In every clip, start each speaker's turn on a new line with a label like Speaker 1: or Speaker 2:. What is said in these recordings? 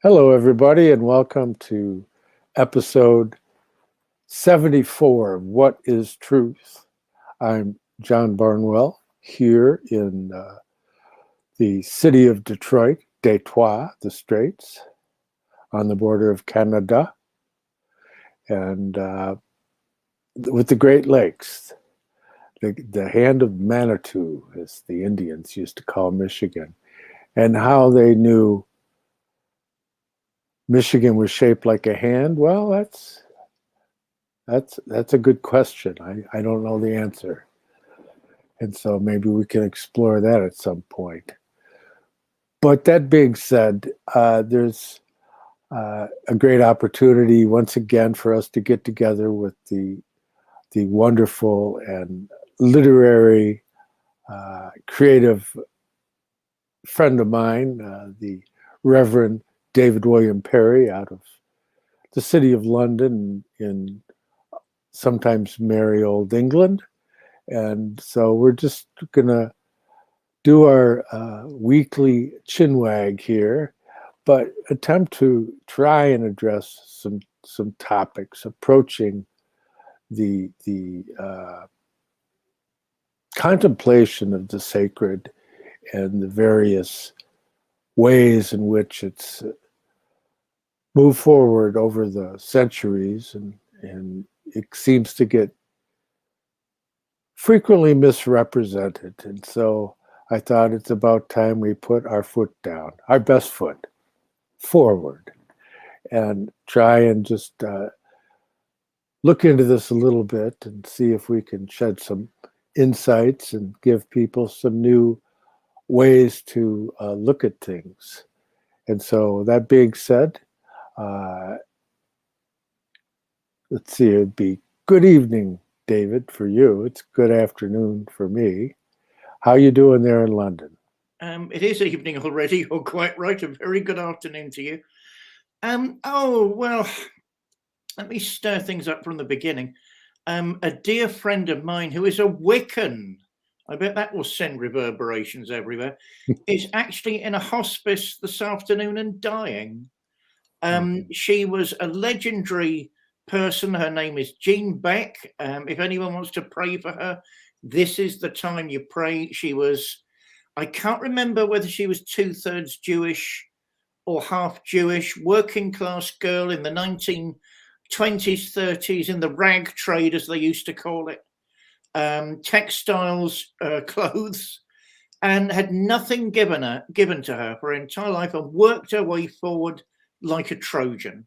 Speaker 1: Hello, everybody, and welcome to episode 74 of What is Truth? I'm John Barnwell here in the city of Detroit, Detroit, the Straits, on the border of Canada, and with the Great Lakes, the hand of Manitou, as the Indians used to call Michigan, and how they knew Michigan was shaped like a hand. Well, that's a good question. I don't know the answer. And so maybe we can explore that at some point. But that being said, there's a great opportunity once again for us to get together with the wonderful and literary, creative friend of mine, the Reverend David William Parry, out of the city of London in sometimes merry old England. And so we're just going to do our weekly chinwag here, but attempt to try and address some topics approaching the contemplation of the sacred and the various ways in which it's moved forward over the centuries, and it seems to get frequently misrepresented. And so I thought it's about time we put our foot down, our best foot forward, and try and just look into this a little bit and see if we can shed some insights and give people some new ways to look at things. And so that being said, let's see, it'd be good evening, David, for you. It's good afternoon for me. How you doing there in London?
Speaker 2: It is evening already. You're quite right. A very good afternoon to you. Oh, well, let me stir things up from the beginning. A dear friend of mine who is a Wiccan, I bet that will send reverberations everywhere, is actually in a hospice this afternoon and dying. She was a legendary person. Her name is Jean Beck. If anyone wants to pray for her, this is the time you pray. She was, I can't remember whether she was 2/3 Jewish or half Jewish, working class girl in the 1920s, 30s, in the rag trade, as they used to call it, textiles, clothes, and had nothing given to her for her entire life, and worked her way forward like a Trojan.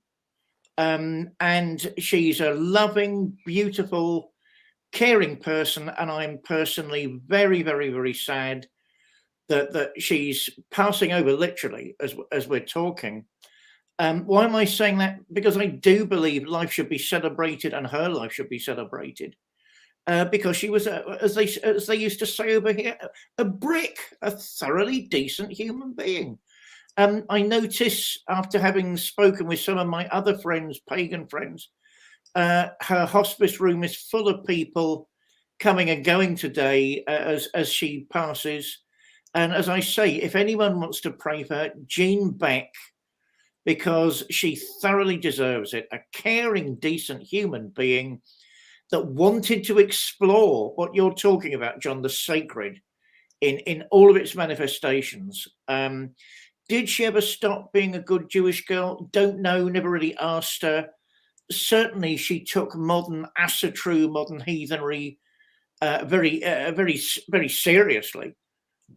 Speaker 2: And she's a loving, beautiful, caring person, and I'm personally very, very, very sad that she's passing over, literally, as we're talking. Why am I saying that? Because I do believe life should be celebrated, and her life should be celebrated. Because she was, as they used to say over here, a brick, a thoroughly decent human being. I notice, after having spoken with some of my other friends, pagan friends, her hospice room is full of people coming and going today as she passes. And as I say, if anyone wants to pray for her, Jean Beck, because she thoroughly deserves it. A caring, decent human being that wanted to explore what you're talking about, John, the sacred, in all of its manifestations. Did she ever stop being a good Jewish girl? Don't know, never really asked her. Certainly she took modern asatru, modern heathenry, very seriously,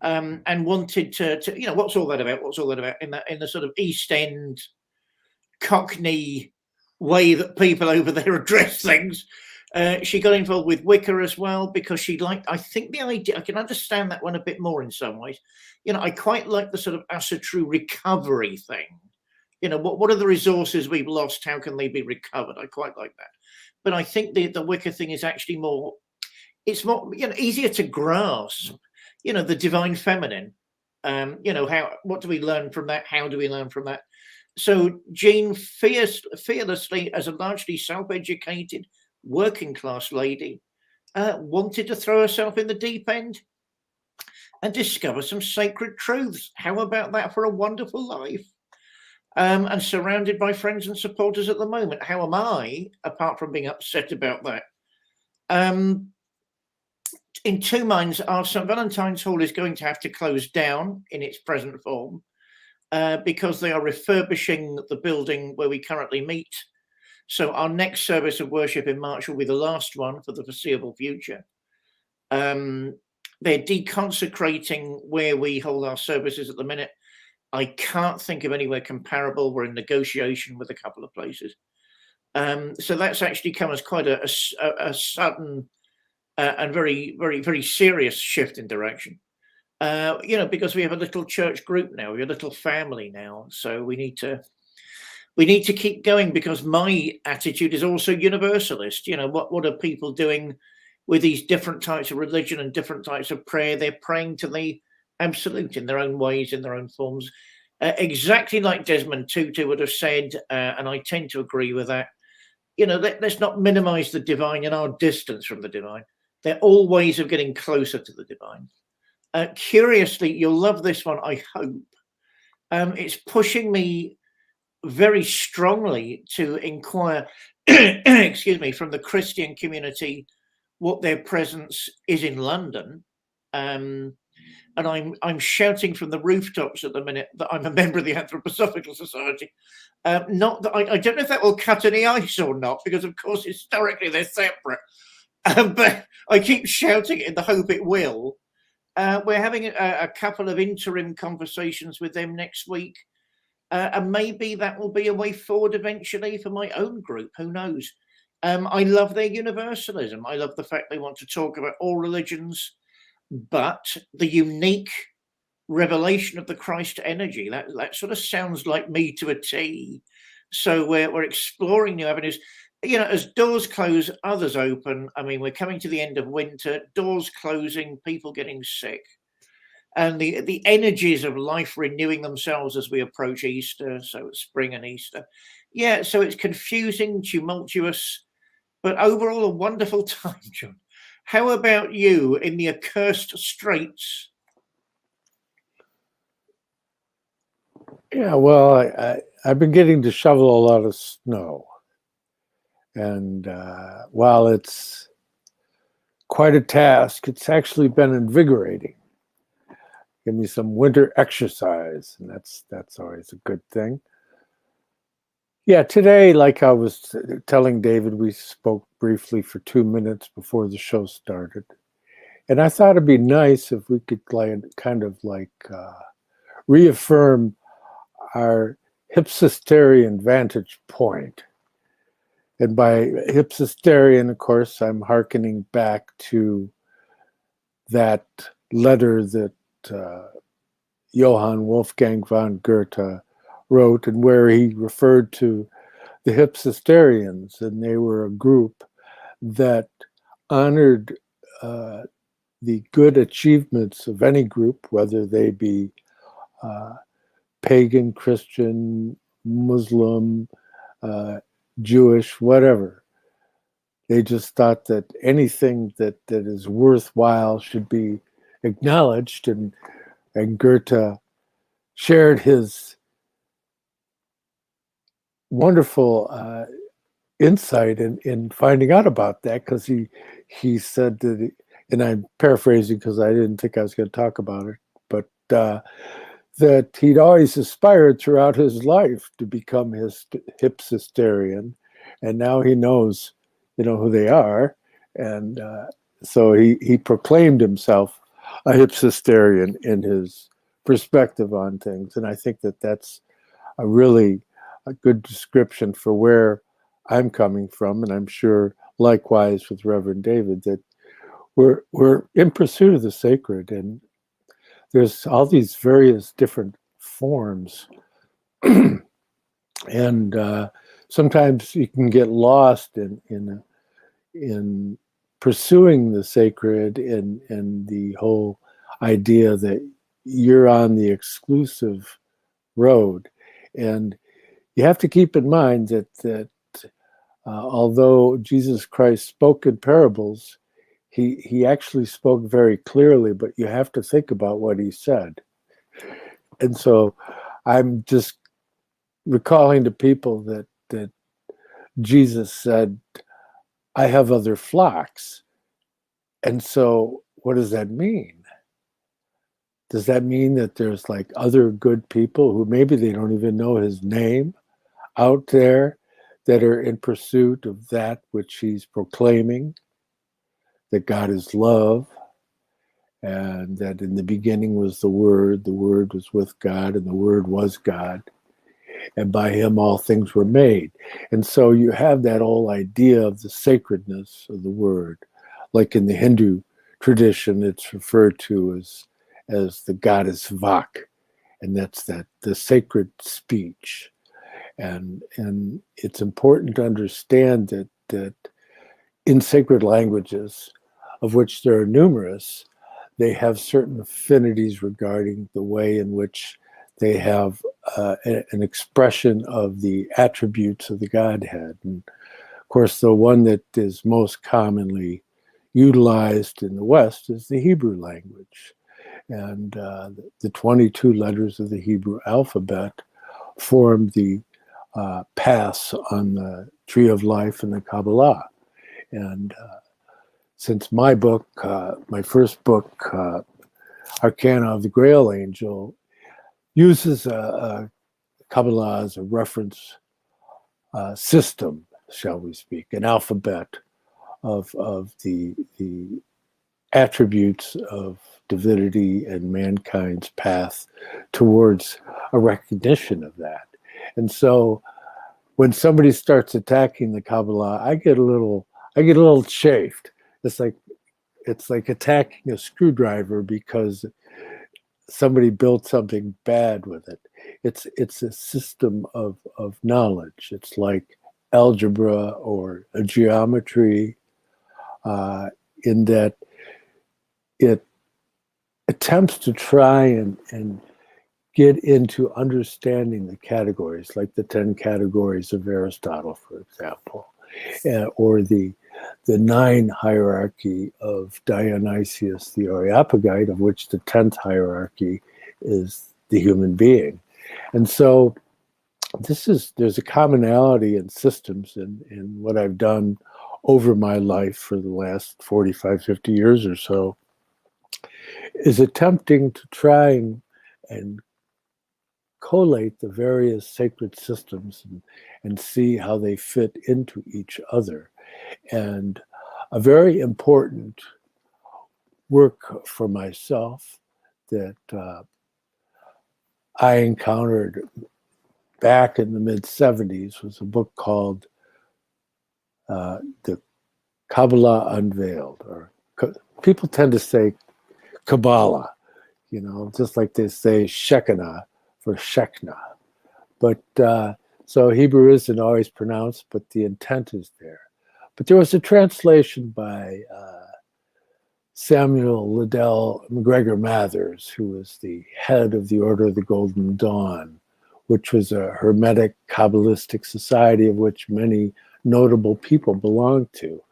Speaker 2: and wanted to, what's all that about? What's all that about in the sort of East End Cockney way that people over there address things? She got involved with Wicca as well because she liked, I think, the idea. I can understand that one a bit more in some ways. I quite like the sort of asatru recovery thing. What are the resources we've lost? How can they be recovered? I quite like that. But I think the Wicca thing is actually more, it's more, easier to grasp, the divine feminine. What do we learn from that? How do we learn from that? So Jean fearlessly, as a largely self-educated working class lady, wanted to throw herself in the deep end and discover some sacred truths. How about that for a wonderful life? and surrounded by friends and supporters at the moment. How am I, apart from being upset about that? In two minds, our St. Valentine's Hall is going to have to close down in its present form because they are refurbishing the building where we currently meet. So our next service of worship in March will be the last one for the foreseeable future. They're deconsecrating where we hold our services at the minute. I can't think of anywhere comparable. We're in negotiation with a couple of places. So that's actually come as quite a sudden and very, very, very serious shift in direction. Because we have a little church group now, we have a little family now. So we need to keep going, because my attitude is also universalist. What are people doing with these different types of religion and different types of prayer? They're praying to the absolute in their own ways, in their own forms. Exactly like Desmond Tutu would have said, and I tend to agree with that. Let's not minimize the divine and our distance from the divine. They're all ways of getting closer to the divine. Curiously, you'll love this one, I hope. It's pushing me very strongly to inquire, excuse me, from the Christian community what their presence is in London. And I'm shouting from the rooftops at the minute that I'm a member of the Anthroposophical Society. Not that I don't know if that will cut any ice or not, because of course historically they're separate. But I keep shouting it in the hope it will. We're having a couple of interim conversations with them next week. And maybe that will be a way forward eventually for my own group. Who knows? I love their universalism. I love the fact they want to talk about all religions, but the unique revelation of the Christ energy. That sort of sounds like me to a T. So we're exploring new avenues. As doors close, others open. I mean, we're coming to the end of winter, doors closing, people getting sick, and the energies of life renewing themselves as we approach Easter. So it's spring and Easter. Yeah, so it's confusing, tumultuous, but overall a wonderful time, John. How about you in the accursed straits?
Speaker 1: Yeah, well, I've been getting to shovel a lot of snow. And while it's quite a task, it's actually been invigorating. Give me some winter exercise, and that's always a good thing. Yeah, today, like I was telling David, we spoke briefly for 2 minutes before the show started. And I thought it'd be nice if we could kind of reaffirm our Hypsistarian vantage point. And by Hypsistarian, of course, I'm hearkening back to that letter that Johann Wolfgang von Goethe wrote, and where he referred to the Hypsistarians, and they were a group that honored the good achievements of any group, whether they be pagan, Christian, Muslim, Jewish, whatever. They just thought that anything that is worthwhile should be acknowledged, and Goethe shared his wonderful insight in finding out about that, because he said that, and I'm paraphrasing because I didn't think I was going to talk about it, but that he'd always aspired throughout his life to become his Hypsistarian, and now he knows, who they are, and so he proclaimed himself a Hypsistarian in his perspective on things, and I think that that's a really good description for where I'm coming from, and I'm sure likewise with Reverend David, that we're in pursuit of the sacred, and there's all these various different forms, and sometimes you can get lost in pursuing the sacred, and the whole idea that you're on the exclusive road. And you have to keep in mind that although Jesus Christ spoke in parables, he actually spoke very clearly, but you have to think about what he said. And so I'm just recalling to people that Jesus said, I have other flocks. And so what does that mean? Does that mean that there's like other good people who maybe they don't even know his name out there that are in pursuit of that which he's proclaiming, that God is love, and that in the beginning was the Word was with God, and the Word was God, and by him all things were made. And so you have that whole idea of the sacredness of the Word. Like in the Hindu tradition, it's referred to as the goddess Vak, and that's the sacred speech. And it's important to understand that in sacred languages, of which there are numerous, they have certain affinities regarding the way in which they have an expression of the attributes of the Godhead. And of course, the one that is most commonly utilized in the West is the Hebrew language. And the 22 letters of the Hebrew alphabet form the paths on the tree of life in the Kabbalah. And since my book, my first book, Arcana of the Grail Angel, uses a Kabbalah as a reference system, shall we speak, an alphabet of the attributes of divinity and mankind's path towards a recognition of that. And so when somebody starts attacking the Kabbalah, I get a little chafed. It's like attacking a screwdriver because somebody built something bad with it. It's a system of knowledge. It's like algebra or a geometry, in that it attempts to try and get into understanding the categories, like the 10 categories of Aristotle, for example, or the 9 hierarchy of Dionysius the Areopagite, of which the 10th hierarchy is the human being. And so there's a commonality in systems in what I've done over my life for the last 45, 50 years or so, is attempting to try and collate the various sacred systems and see how they fit into each other. And a very important work for myself that I encountered back in the mid-70s was a book called The Kabbalah Unveiled, or people tend to say Kabbalah, just like they say Shekinah for Shekinah. But so Hebrew isn't always pronounced, but the intent is there. But there was a translation by Samuel Liddell McGregor Mathers, who was the head of the Order of the Golden Dawn, which was a Hermetic Kabbalistic society of which many notable people belonged to.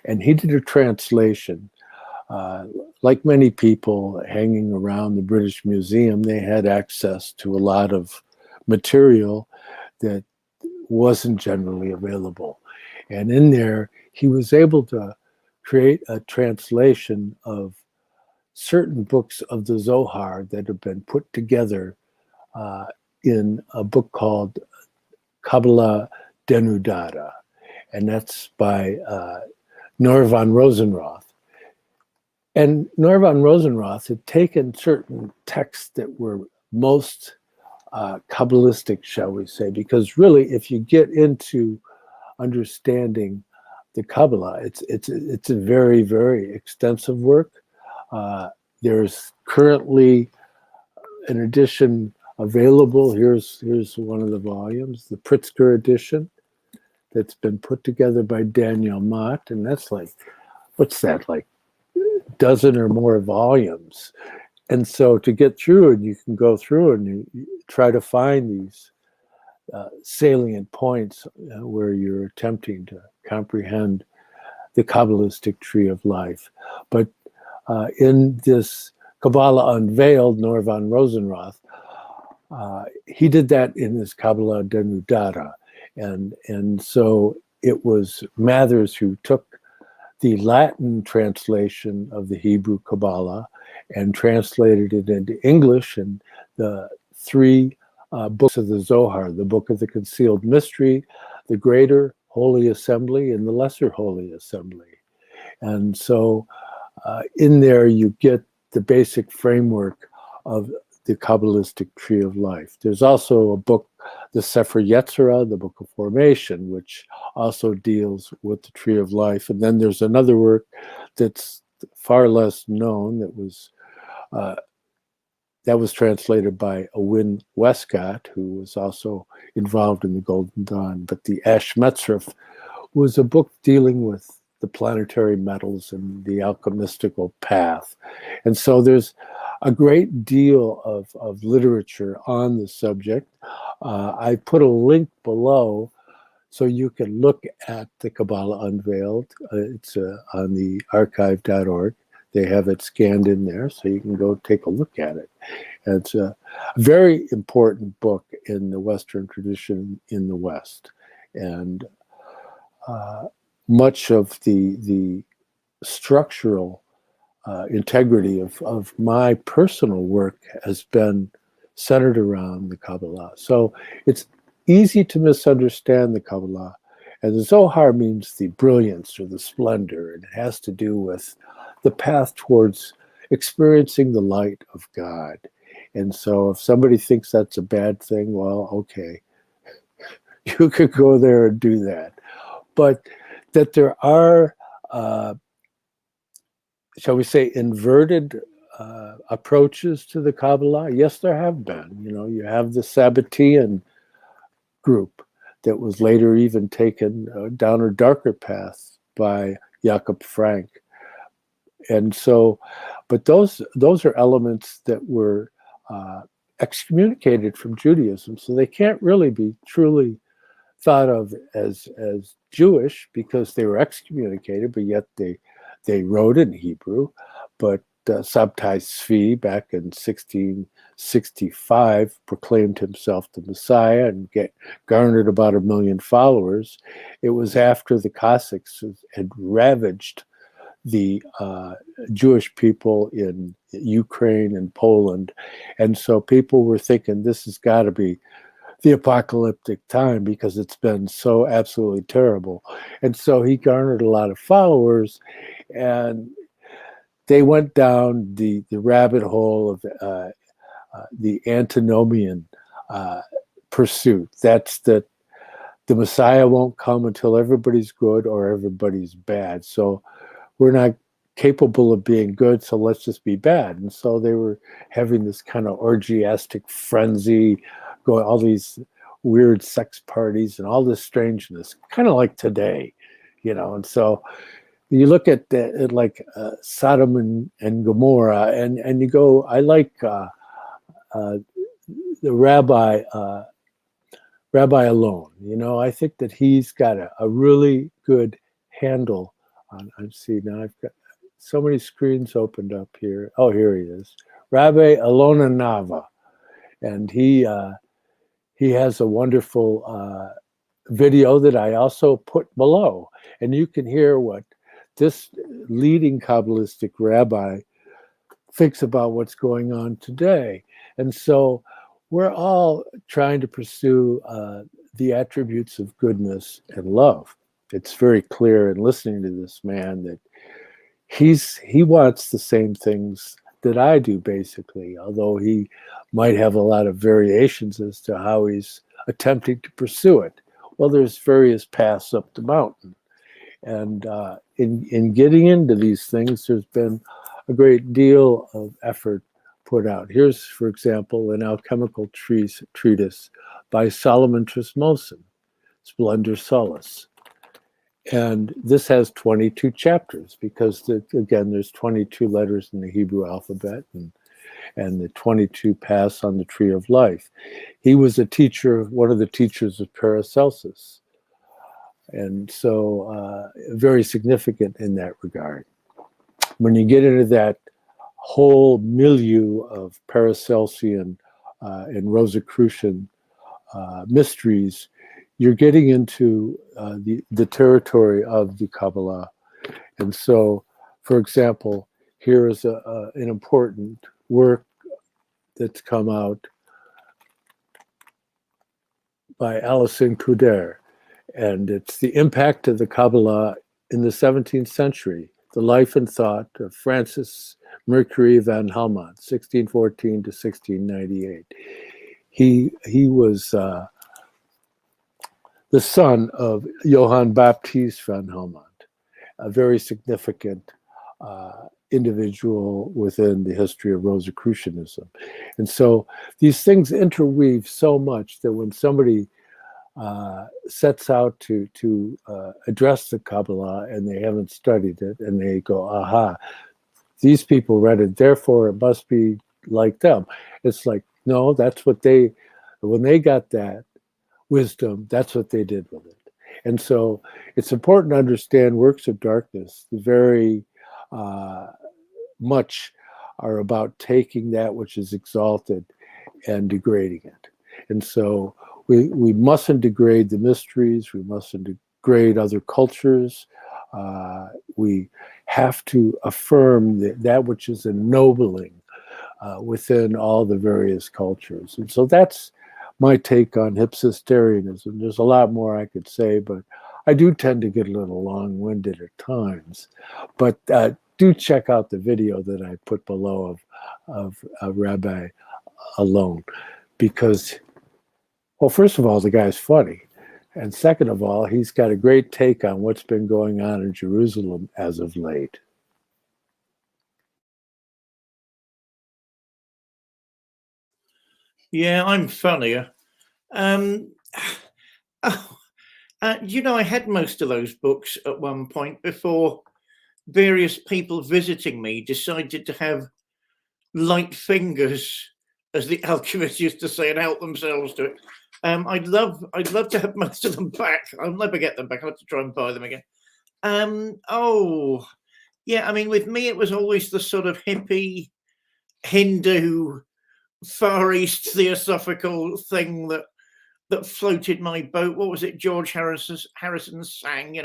Speaker 1: And he did a translation. Like many people hanging around the British Museum, they had access to a lot of material that wasn't generally available. And in there, he was able to create a translation of certain books of the Zohar that have been put together in a book called Kabbalah Denudata. And that's by Noor van Rosenroth. And Noor van Rosenroth had taken certain texts that were most Kabbalistic, shall we say, because really, if you get into understanding the Kabbalah, it's a very, very extensive work. There's currently an edition available. Here's one of the volumes, the Pritzker edition, that's been put together by Daniel Mott, and that's like, what's that, like a dozen or more volumes. And so to get through it, you can go through and you try to find these salient points where you're attempting to comprehend the Kabbalistic tree of life. But in this Kabbalah Unveiled, Noor van Rosenroth he did that in his Kabbalah Denudata. And so it was Mathers who took the Latin translation of the Hebrew Kabbalah and translated it into English, and the three books of the Zohar, the Book of the Concealed Mystery, the Greater Holy Assembly, and the Lesser Holy Assembly. And so in there you get the basic framework of the Kabbalistic Tree of Life. There's also a book, the Sefer Yetzirah, the Book of Formation, which also deals with the Tree of Life. And then there's another work that's far less known that was translated by Wynne Westcott, who was also involved in the Golden Dawn. But the Ash Metzref was a book dealing with the planetary metals and the alchemistical path. And so there's a great deal of literature on the subject. I put a link below so you can look at the Kabbalah Unveiled. It's on the archive.org. They have it scanned in there, so you can go take a look at it. And it's a very important book in the Western tradition in the West. And much of the structural integrity of my personal work has been centered around the Kabbalah. So it's easy to misunderstand the Kabbalah. And the Zohar means the brilliance or the splendor, and it has to do with the path towards experiencing the light of God. And so if somebody thinks that's a bad thing, well, okay, you could go there and do that. But that there are, shall we say, inverted approaches to the Kabbalah? Yes, there have been. You know, you have the Sabbatean group that was later even taken down a darker path by Jakob Frank. And so, but those are elements that were excommunicated from Judaism, so they can't really be truly thought of as Jewish because they were excommunicated, but yet they wrote in Hebrew. But Sabtai Tzvi back in 1665 proclaimed himself the Messiah and garnered about 1 million followers. It was after the Cossacks had ravaged the Jewish people in Ukraine and Poland. And so people were thinking this has got to be the apocalyptic time because it's been so absolutely terrible. And so he garnered a lot of followers, and they went down the rabbit hole of the antinomian pursuit. That's that the Messiah won't come until everybody's good or everybody's bad. So we're not capable of being good, so let's just be bad. And so they were having this kind of orgiastic frenzy, going all these weird sex parties and all this strangeness, kind of like today, you know. And so you look at like Sodom and Gomorrah, and you go, I like the Rabbi Alon. You know, I think that he's got a really good handle on. See, now I've got so many screens opened up here. Oh, here he is, Rabbi Alona Nava, and he has a wonderful video that I also put below, and you can hear what this leading Kabbalistic rabbi thinks about what's going on today. And so we're all trying to pursue the attributes of goodness and love. It's very clear in listening to this man that he wants the same things that I do, basically, although he might have a lot of variations as to how he's attempting to pursue it. Well, there's various paths up the mountain. And in getting into these things, there's been a great deal of effort put out. Here's, for example, an alchemical treatise by Solomon Trismosin, Splendor Solace. And this has 22 chapters because, again, there's 22 letters in the Hebrew alphabet and the 22 paths on the Tree of Life. He was a teacher, one of the teachers of Paracelsus. And so very significant in that regard. When you get into that whole milieu of Paracelsian and Rosicrucian mysteries, you're getting into the territory of the Kabbalah. And so, for example, here is an important work that's come out by Alison Couder, and it's The Impact of the Kabbalah in the 17th Century, the life and thought of Francis Mercury van Helmont, 1614 to 1698. He was the son of Johann Baptist van Helmont, a very significant individual within the history of Rosicrucianism. And so these things interweave so much that when somebody sets out to address the Kabbalah and they haven't studied it, and they go, aha, these people read it, therefore it must be like them. It's like, no, that's what when they got that wisdom, that's what they did with it. And so it's important to understand works of darkness very much are about taking that which is exalted and degrading it. And so we mustn't degrade the mysteries, we mustn't degrade other cultures. We have to affirm that which is ennobling within all the various cultures. And so that's my take on Hypsistarianism. There's a lot more I could say, but I do tend to get a little long-winded at times. But do check out the video that I put below of Rabbi Alon, because, well, first of all, the guy's funny. And second of all, he's got a great take on what's been going on in Jerusalem as of late.
Speaker 2: Yeah, I'm funnier. I had most of those books at one point before various people visiting me decided to have light fingers, as the alchemists used to say, and help themselves to it. I'd love to have most of them back. I'll never get them back. I'll have to try and buy them again. Yeah, I mean, with me, it was always the sort of hippie, Hindu, Far East theosophical thing that floated my boat. What was it George Harrison sang?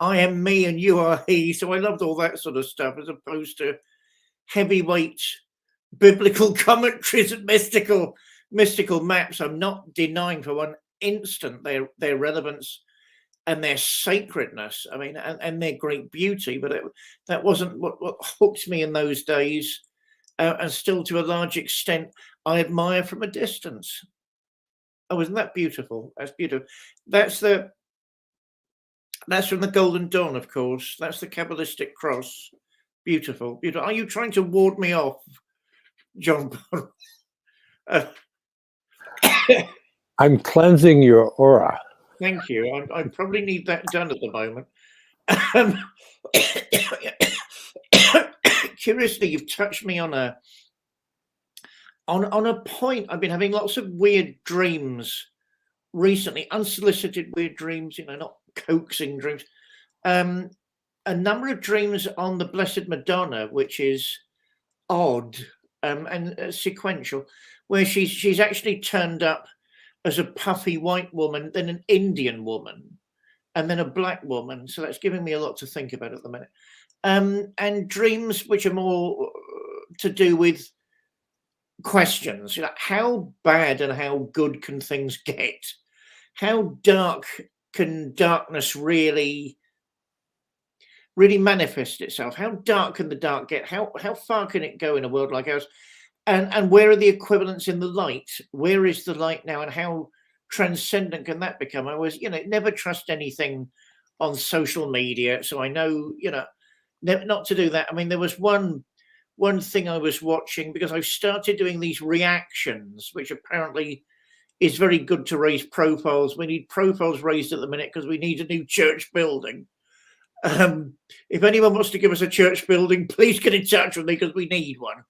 Speaker 2: I am me and you are he. So I loved all that sort of stuff, as opposed to heavyweight biblical commentaries and mystical maps. I'm not denying for one instant their relevance and their sacredness. I mean, and their great beauty, but that wasn't what hooked me in those days. And still, to a large extent, I admire from a distance. Oh, isn't that beautiful? That's beautiful. That's from the Golden Dawn, of course. That's the Kabbalistic cross. Beautiful, beautiful. Are you trying to ward me off, John?
Speaker 1: I'm cleansing your aura.
Speaker 2: Thank you. I probably need that done at the moment. Curiously, you've touched me on a point. I've been having lots of weird dreams recently, unsolicited weird dreams, not coaxing dreams. A number of dreams on the Blessed Madonna, which is odd and sequential, where she's actually turned up as a puffy white woman, then an Indian woman, and then a black woman. So that's giving me a lot to think about at the minute. And dreams which are more to do with questions, how bad and how good can things get? How dark can darkness really manifest itself? How dark can the dark get? How far can it go in a world like ours? And where are the equivalents in the light? Where is the light now, and how transcendent can that become? I was, never trust anything on social media, so I know, not to do that. I mean, there was one thing I was watching, because I've started doing these reactions, which apparently is very good to raise profiles. We need profiles raised at the minute because we need a new church building. If anyone wants to give us a church building, please get in touch with me, because we need one.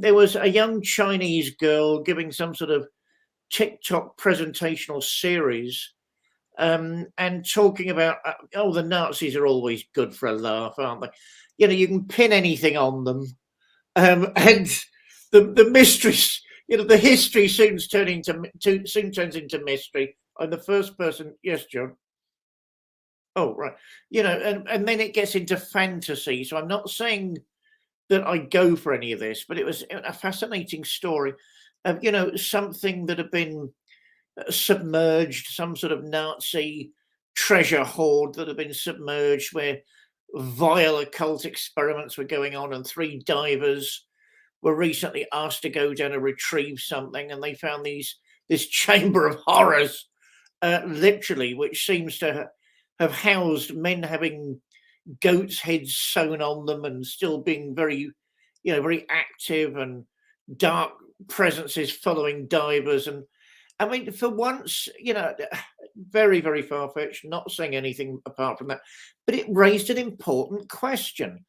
Speaker 2: There was a young Chinese girl giving some sort of TikTok presentational series and talking about, the Nazis are always good for a laugh, aren't they? You can pin anything on them. And the mysteries, the history soon turns into mystery. I'm the first person. Yes, John. Oh, right. And then it gets into fantasy. So I'm not saying that I go for any of this, but it was a fascinating story of, something that had been submerged, some sort of Nazi treasure hoard that had been submerged, where vile occult experiments were going on, and 3 divers were recently asked to go down and retrieve something, and they found this chamber of horrors, literally, which seems to have housed men having goats' heads sewn on them and still being very, very active, and dark presences following divers. And I mean, for once, very, very far-fetched, not saying anything apart from that, but it raised an important question.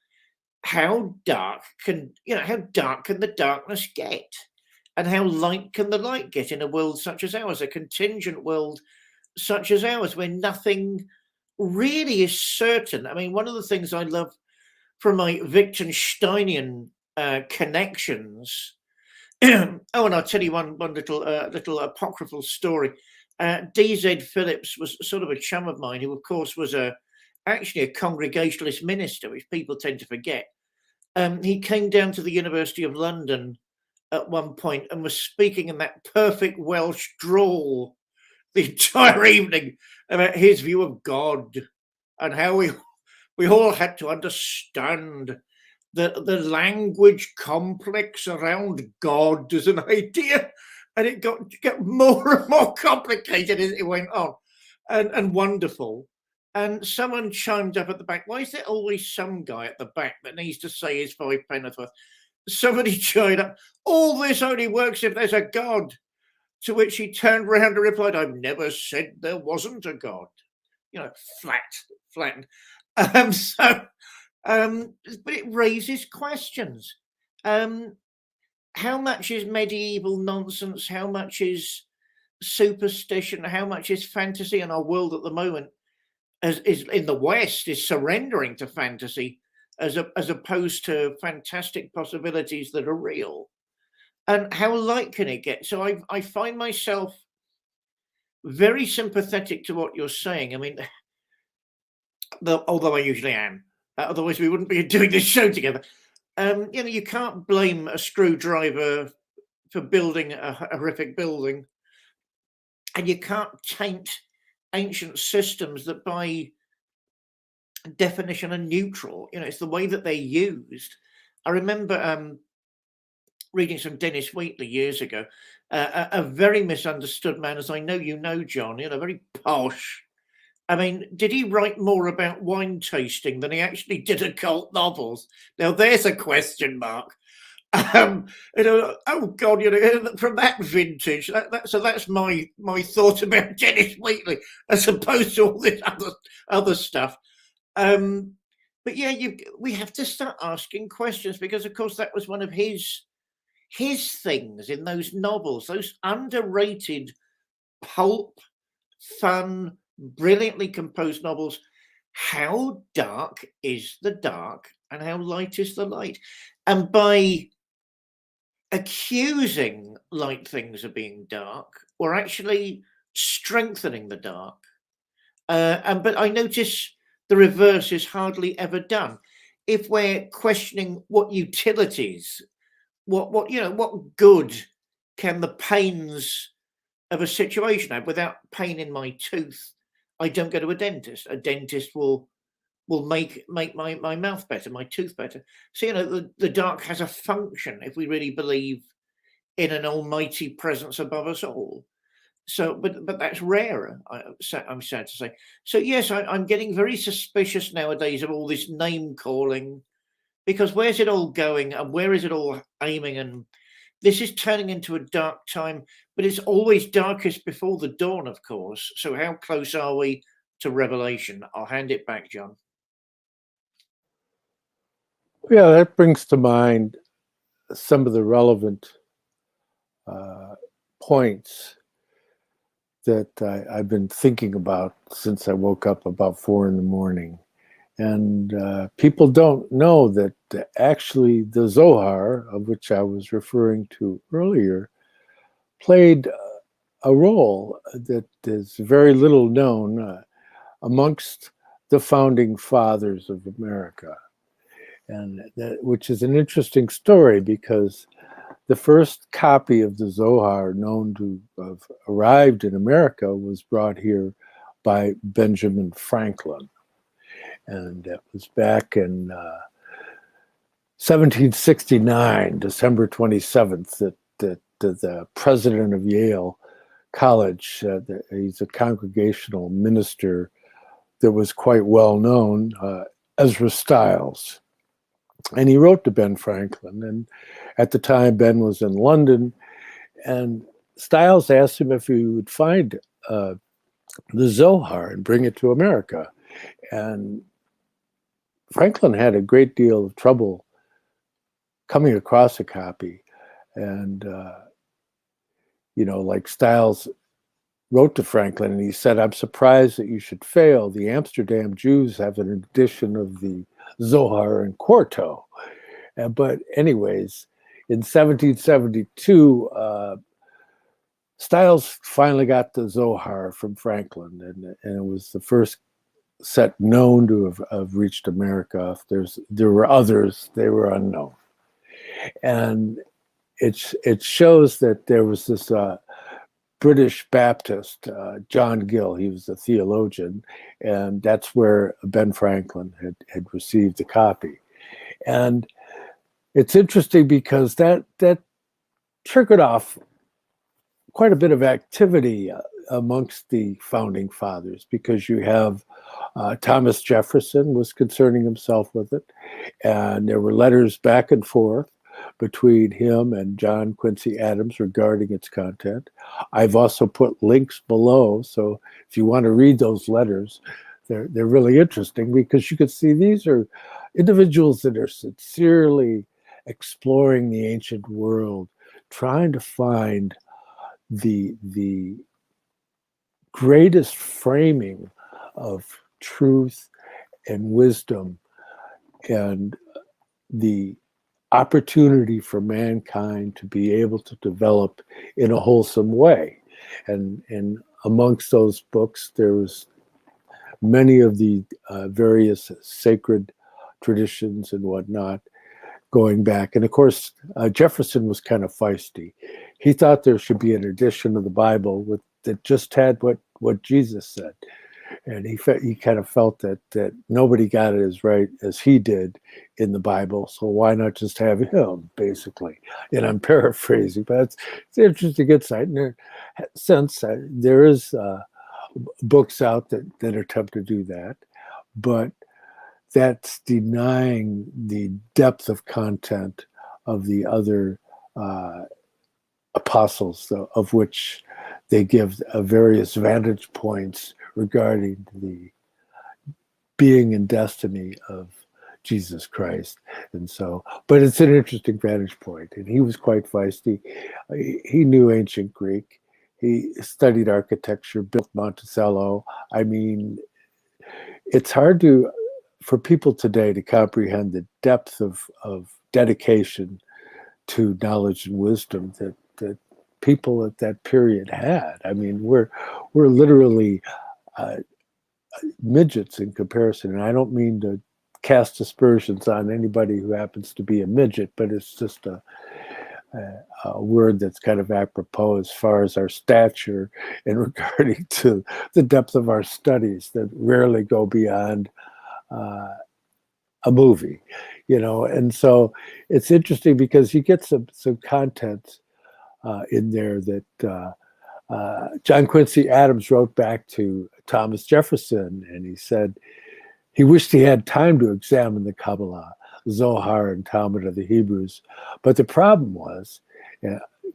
Speaker 2: How dark can the darkness get? And how light can the light get in a world such as ours, a contingent world such as ours, where nothing really is certain? I mean, one of the things I love from my Wittgensteinian connections. Oh, and I'll tell you one little apocryphal story. D.Z. Phillips was sort of a chum of mine, who, of course, was actually a Congregationalist minister, which people tend to forget. He came down to the University of London at one point and was speaking in that perfect Welsh drawl the entire evening about his view of God, and how we all had to understand the language complex around God as an idea. And it got more and more complicated as it went on, and wonderful. And someone chimed up at the back, why is there always some guy at the back that needs to say his 5 penn'orth worth? Somebody chimed up, all this only works if there's a God. To which he turned around and replied, I've never said there wasn't a God. Flattened. But it raises questions. How much is medieval nonsense? How much is superstition? How much is fantasy? And our world at the moment, is in the West, is surrendering to fantasy as opposed to fantastic possibilities that are real. And how light can it get? So I find myself very sympathetic to what you're saying. I mean, although I usually am, otherwise we wouldn't be doing this show together. You can't blame a screwdriver for building a horrific building, and you can't taint ancient systems that by definition are neutral. It's the way that they're used. I remember reading some Dennis Wheatley years ago, a very misunderstood man, as I know you know, John, very posh. I mean, did he write more about wine tasting than he actually did occult novels? Now, there's a question mark. Oh God, from that vintage. So that's my thought about Dennis Wheatley, as opposed to all this other stuff. But yeah, we have to start asking questions, because, of course, that was one of his things in those novels, those underrated pulp, fun, brilliantly composed novels. How dark is the dark and how light is the light? And by accusing light things of being dark, we're actually strengthening the dark. But I notice the reverse is hardly ever done. If we're questioning what utilities, what good can the pains of a situation have? Without pain in my tooth, I don't go to a dentist. A dentist will make my mouth better, my tooth better. So the dark has a function if we really believe in an almighty presence above us all. So, but that's rarer, I'm sad to say. So yes, I'm getting very suspicious nowadays of all this name calling, because where's it all going and where is it all aiming? And this is turning into a dark time, but it's always darkest before the dawn, of course. So how close are we to revelation? I'll hand it back, John.
Speaker 1: Yeah, that brings to mind some of the relevant points that I've been thinking about since I woke up about 4 a.m. And people don't know that actually the Zohar, of which I was referring to earlier, played a role that is very little known amongst the founding fathers of America, and which is an interesting story because the first copy of the Zohar known to have arrived in America was brought here by Benjamin Franklin. And it was back in 1769, December 27th, that the president of Yale College, he's a congregational minister that was quite well known, Ezra Stiles. And he wrote to Ben Franklin. And at the time, Ben was in London. And Stiles asked him if he would find the Zohar and bring it to America. And Franklin had a great deal of trouble coming across a copy. And, like Stiles wrote to Franklin and he said, "I'm surprised that you should fail. The Amsterdam Jews have an edition of the Zohar in quarto." But anyways, in 1772, Stiles finally got the Zohar from Franklin, and it was the first set known to have reached America. There were others, they were unknown. And it shows that there was this British Baptist, John Gill, he was a theologian, and that's where Ben Franklin had received the copy. And it's interesting because that triggered off quite a bit of activity amongst the founding fathers, because you have Thomas Jefferson was concerning himself with it, and there were letters back and forth between him and John Quincy Adams regarding its content. I've also put links below, so if you want to read those letters, they're really interesting, because you can see these are individuals that are sincerely exploring the ancient world, trying to find the greatest framing of truth and wisdom and the opportunity for mankind to be able to develop in a wholesome way. And amongst those books, there was many of the various sacred traditions and whatnot going back. And of course, Jefferson was kind of feisty. He thought there should be an edition of the Bible that just had what Jesus said. And he kind of felt that nobody got it as right as he did in the Bible, so why not just have him, basically? And I'm paraphrasing, but it's an interesting insight. And since there is books out that attempt to do that, but that's denying the depth of content of the other apostles, of which they give various vantage points regarding the being and destiny of Jesus Christ. And so, but it's an interesting vantage point. And he was quite feisty. He knew ancient Greek. He studied architecture, built Monticello. I mean, it's hard for people today to comprehend the depth of dedication to knowledge and wisdom that people at that period had. I mean, we're literally midgets in comparison. And I don't mean to cast aspersions on anybody who happens to be a midget, but it's just a word that's kind of apropos as far as our stature in regarding to the depth of our studies that rarely go beyond a movie, and so it's interesting because you get some content in there that John Quincy Adams wrote back to Thomas Jefferson, and he said he wished he had time to examine the Kabbalah, Zohar, and Talmud of the Hebrews, but the problem was,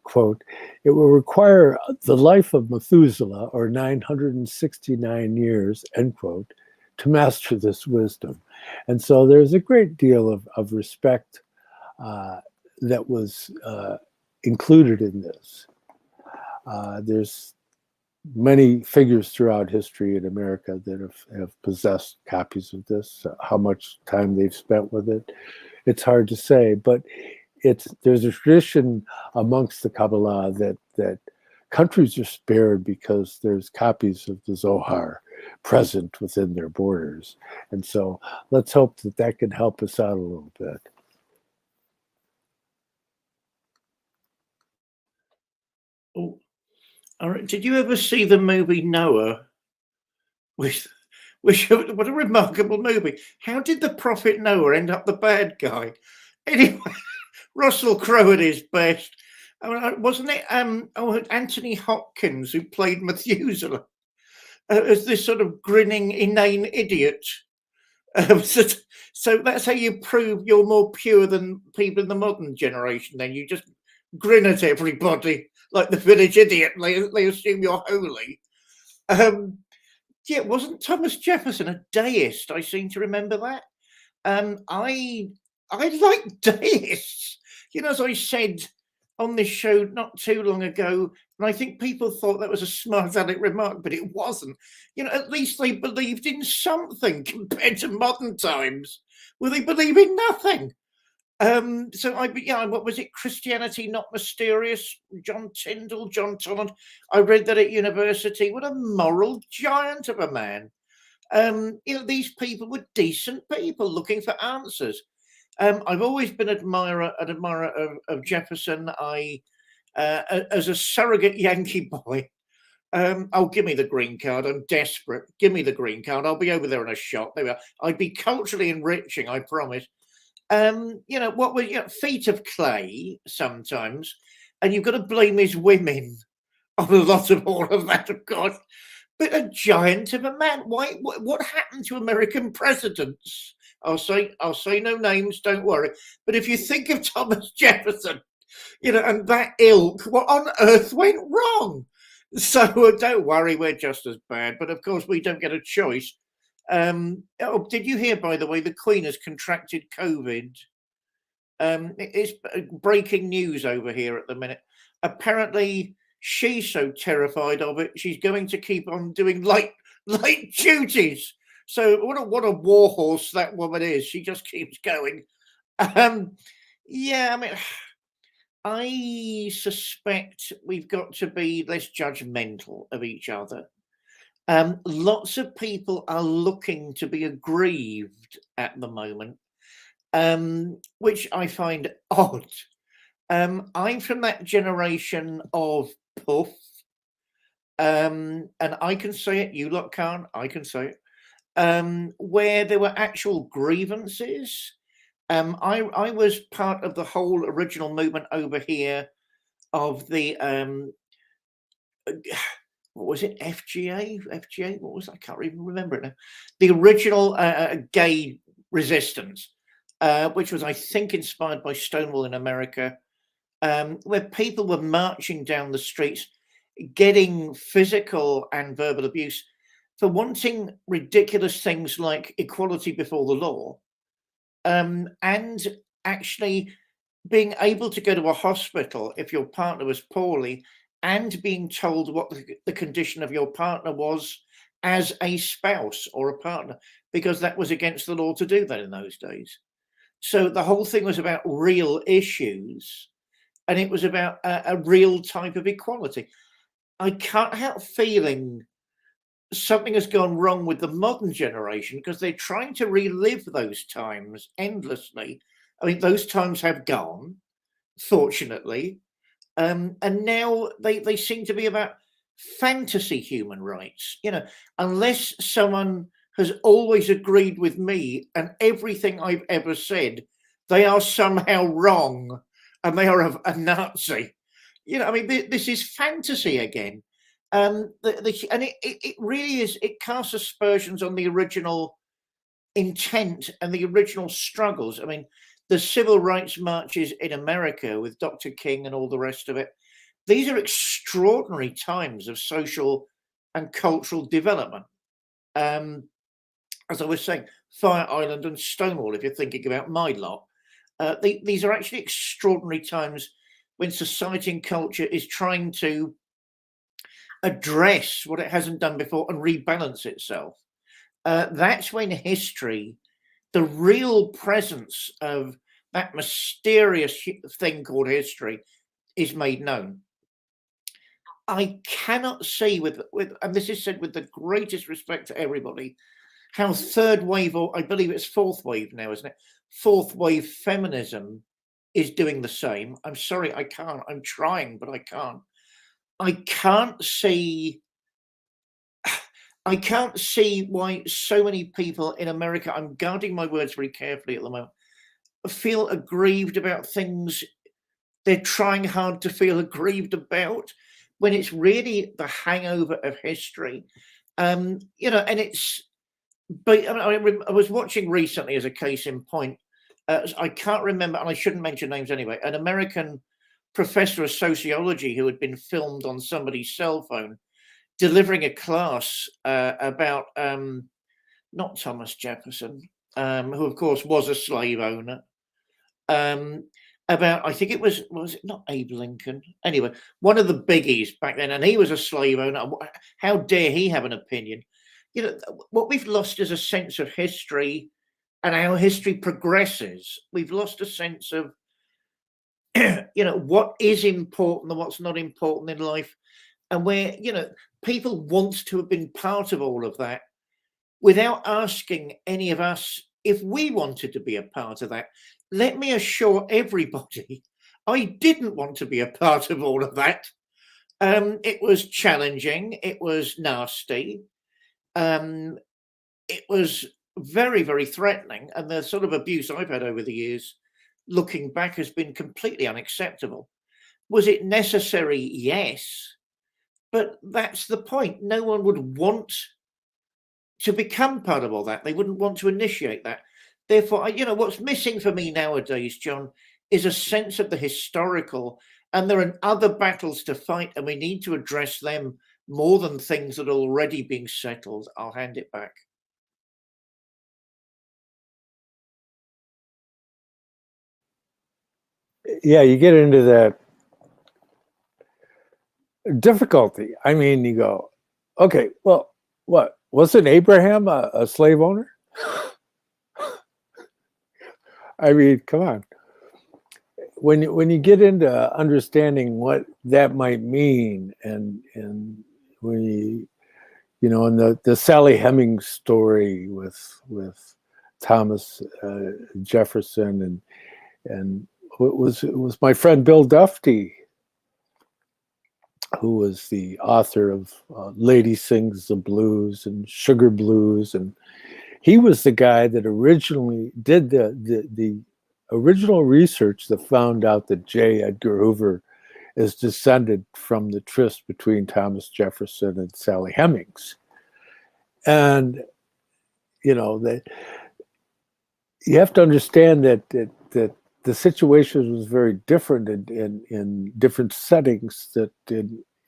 Speaker 1: quote, "It will require the life of Methuselah, or 969 years," end quote, to master this wisdom. And so there's a great deal of respect that was included in this. There's many figures throughout history in America that have possessed copies of this. How much time they've spent with it, it's hard to say. But there's a tradition amongst the Kabbalah that countries are spared because there's copies of the Zohar present within their borders. And so let's hope that that can help us out a little bit.
Speaker 2: Oh, all right. Did you ever see the movie Noah? What a remarkable movie. How did the prophet Noah end up the bad guy? Anyway, Russell Crowe at his best. Wasn't it Anthony Hopkins who played Methuselah as this sort of grinning, inane idiot? So that's how you prove you're more pure than people in the modern generation. Then you just grin at everybody like the village idiot. They assume you're holy. Yeah, wasn't Thomas Jefferson a deist? I seem to remember that. I like deists. You know, as I said on this show not too long ago, and I think people thought that was a smart aleck remark, but it wasn't. You know, at least they believed in something compared to modern times, where they believe in nothing. What was it? Christianity Not Mysterious? John Tyndall, John Tolland. I read that at university. What a moral giant of a man. These people were decent people looking for answers. I've always been an admirer of Jefferson. As a surrogate Yankee boy, give me the green card. I'm desperate. Give me the green card. I'll be over there in a shot. There we are. I'd be culturally enriching, I promise. What were feet of clay sometimes, and you've got to blame his women on a lot of all of that, of course. But a giant of a man. Why? What happened to American presidents? I'll say no names. Don't worry. But if you think of Thomas Jefferson, and that ilk, what on earth went wrong? So don't worry, we're just as bad. But of course, we don't get a choice. Did you hear, by the way, the Queen has contracted COVID? It's breaking news over here at the minute. Apparently, she's so terrified of it, she's going to keep on doing light duties. So what a warhorse that woman is. She just keeps going. I suspect we've got to be less judgmental of each other. Lots of people are looking to be aggrieved at the moment, which I find odd. I'm from that generation of puff, and I can say it, you lot can't, I can say it, where there were actual grievances. I was part of the whole original movement over here of the what was it? FGA? What was that? I can't even remember it now. The original gay resistance, which was, I think, inspired by Stonewall in America, where people were marching down the streets, getting physical and verbal abuse for wanting ridiculous things like equality before the law, and actually being able to go to a hospital if your partner was poorly, and being told what the condition of your partner was as a spouse or a partner, because that was against the law to do that in those days. So the whole thing was about real issues, and it was about a real type of equality. I can't help feeling something has gone wrong with the modern generation, because they're trying to relive those times endlessly. I mean, those times have gone, fortunately. And now they seem to be about fantasy human rights. Unless someone has always agreed with me and everything I've ever said, they are somehow wrong and they are a Nazi. This is fantasy again. And it really is. It casts aspersions on the original intent and the original struggles. I mean, the civil rights marches in America with Dr. King and all the rest of it, these are extraordinary times of social and cultural development. As I was saying, Fire Island and Stonewall, if you're thinking about my lot, these are actually extraordinary times when society and culture is trying to address what it hasn't done before and rebalance itself. That's when history, the real presence of that mysterious thing called history, is made known. I cannot see with, and this is said with the greatest respect to everybody, how third wave, or I believe it's fourth wave now, isn't it? Fourth wave feminism is doing the same. I'm sorry, I can't. I'm trying, but I can't. I can't see why so many people in America, I'm guarding my words very carefully at the moment, feel aggrieved about things they're trying hard to feel aggrieved about, when it's really the hangover of history. And it's, but I was watching recently, as a case in point, I can't remember, and I shouldn't mention names anyway, an American professor of sociology who had been filmed on somebody's cell phone delivering a class about not Thomas Jefferson, who of course was a slave owner, about, I think it was it not Abe Lincoln? Anyway, one of the biggies back then, and he was a slave owner. How dare he have an opinion? What we've lost is a sense of history and how history progresses. We've lost a sense of, what is important and what's not important in life, and where, people want to have been part of all of that without asking any of us if we wanted to be a part of that. Let me assure everybody, I didn't want to be a part of all of that. It was challenging. It was nasty. It was very, very threatening. And the sort of abuse I've had over the years, looking back, has been completely unacceptable. Was it necessary? Yes. But that's the point. No one would want to become part of all that. They wouldn't want to initiate that. Therefore, what's missing for me nowadays, John, is a sense of the historical, and there are other battles to fight, and we need to address them more than things that are already being settled. I'll hand it back.
Speaker 1: Yeah, you get into that difficulty. I mean, you go, okay, well, what? Wasn't Abraham a slave owner? I mean, come on. When you get into understanding what that might mean, and when in the Sally Hemings story with Thomas Jefferson, and it was my friend Bill Dufty, who was the author of Lady Sings the Blues and Sugar Blues, and he was the guy that originally did the original research that found out that J. Edgar Hoover is descended from the tryst between Thomas Jefferson and Sally Hemings. And, that you have to understand that the situation was very different in different settings, that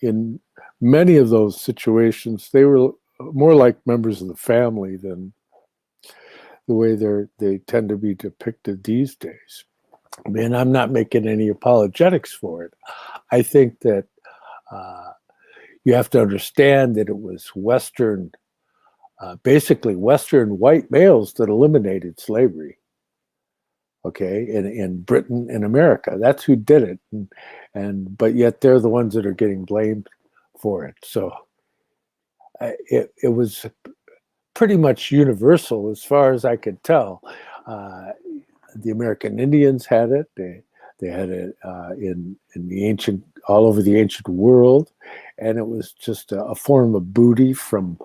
Speaker 1: in many of those situations, they were more like members of the family than the way they tend to be depicted these days. I mean, I'm not making any apologetics for it. I think that you have to understand that it was basically Western white males that eliminated slavery. Okay, in Britain and America, that's who did it, but yet they're the ones that are getting blamed for it. So it was pretty much universal as far as I could tell. The American Indians had it. They had it in the all over the ancient world, and it was just a form of booty from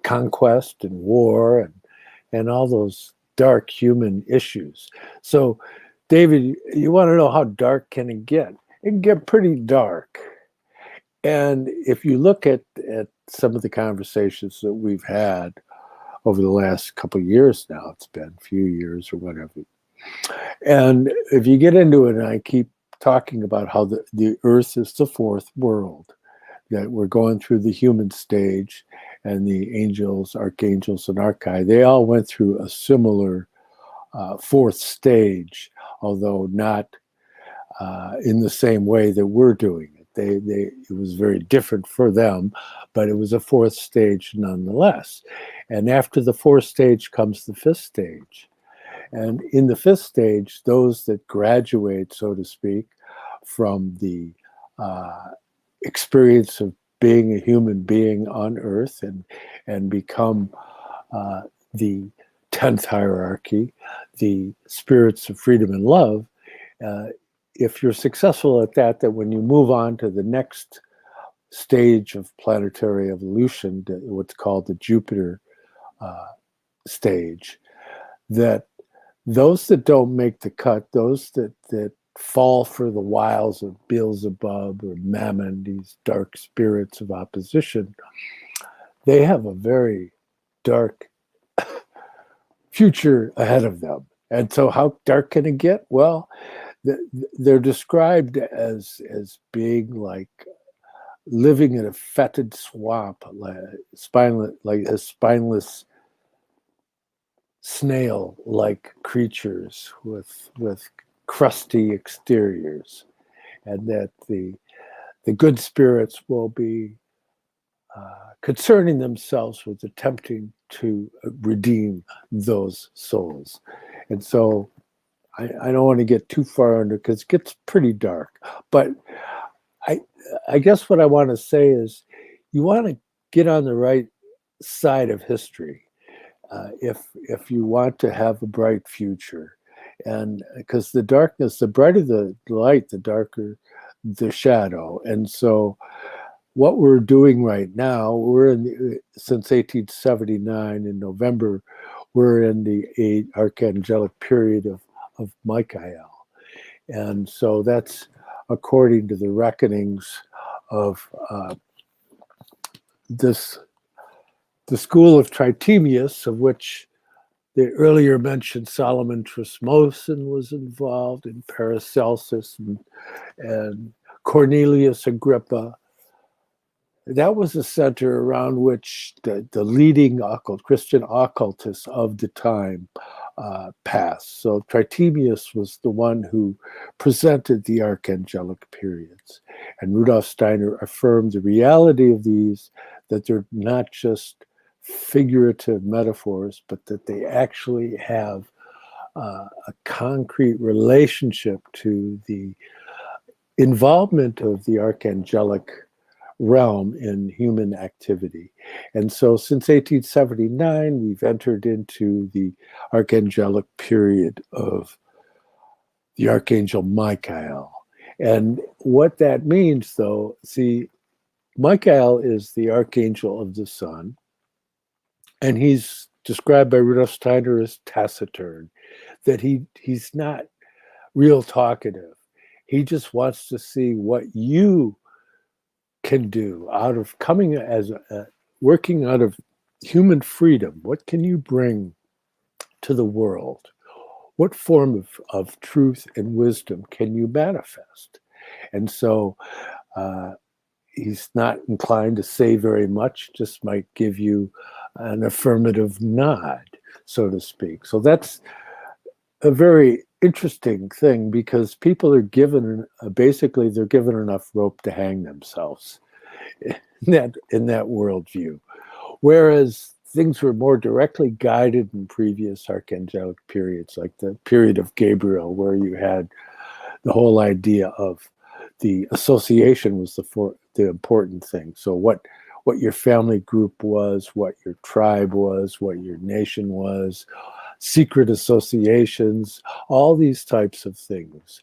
Speaker 1: conquest and war and all those dark human issues. So, David, you want to know how dark can it get? It can get pretty dark. And if you look at some of the conversations that we've had over the last couple of years now, it's been a few years or whatever, and if you get into it, and I keep talking about how the earth is the fourth world, that we're going through the human stage, and the angels, archangels, and archi, they all went through a similar fourth stage, although not in the same way that we're doing it. It was very different for them, but it was a fourth stage nonetheless. And after the fourth stage comes the fifth stage. And in the fifth stage, those that graduate, so to speak, from the experience of being a human being on Earth and become the 10th hierarchy, the spirits of freedom and love. If you're successful at that, that when you move on to the next stage of planetary evolution, what's called the Jupiter stage, that those that don't make the cut, those that fall for the wiles of Beelzebub or Mammon, these dark spirits of opposition, they have a very dark future ahead of them. And so how dark can it get? Well, they're described as being like living in a fetid swamp, like a spineless snail-like creatures with crusty exteriors, and that the good spirits will be concerning themselves with attempting to redeem those souls. And so I don't want to get too far under, because it gets pretty dark. But I guess what I want to say is you want to get on the right side of history if you want to have a bright future. And because the darkness, the brighter the light, the darker the shadow. And so what we're doing right now, since 1879 in November, we're in the Archangelic Period of Michael. And so that's according to the reckonings of the school of Tritemius, of which the earlier mentioned Solomon Trismosin was involved, and Paracelsus and Cornelius Agrippa. That was a center around which the leading Christian occultists of the time passed. So Tritemius was the one who presented the Archangelic periods. And Rudolf Steiner affirmed the reality of these, that they're not just figurative metaphors, but that they actually have a concrete relationship to the involvement of the archangelic realm in human activity. And so since 1879, we've entered into the archangelic period of the Archangel Michael. And what that means, though, see, Michael is the archangel of the sun, and he's described by Rudolf Steiner as taciturn, that he's not real talkative. He just wants to see what you can do out of coming as working out of human freedom. What can you bring to the world? What form of truth and wisdom can you manifest? And so he's not inclined to say very much, just might give you an affirmative nod, so to speak. So that's a very interesting thing, because people are given, basically they're given enough rope to hang themselves in that worldview. Whereas things were more directly guided in previous archangelic periods, like the period of Gabriel, where you had the whole idea of the association was the important thing. So what your family group was, what your tribe was, what your nation was, secret associations, all these types of things.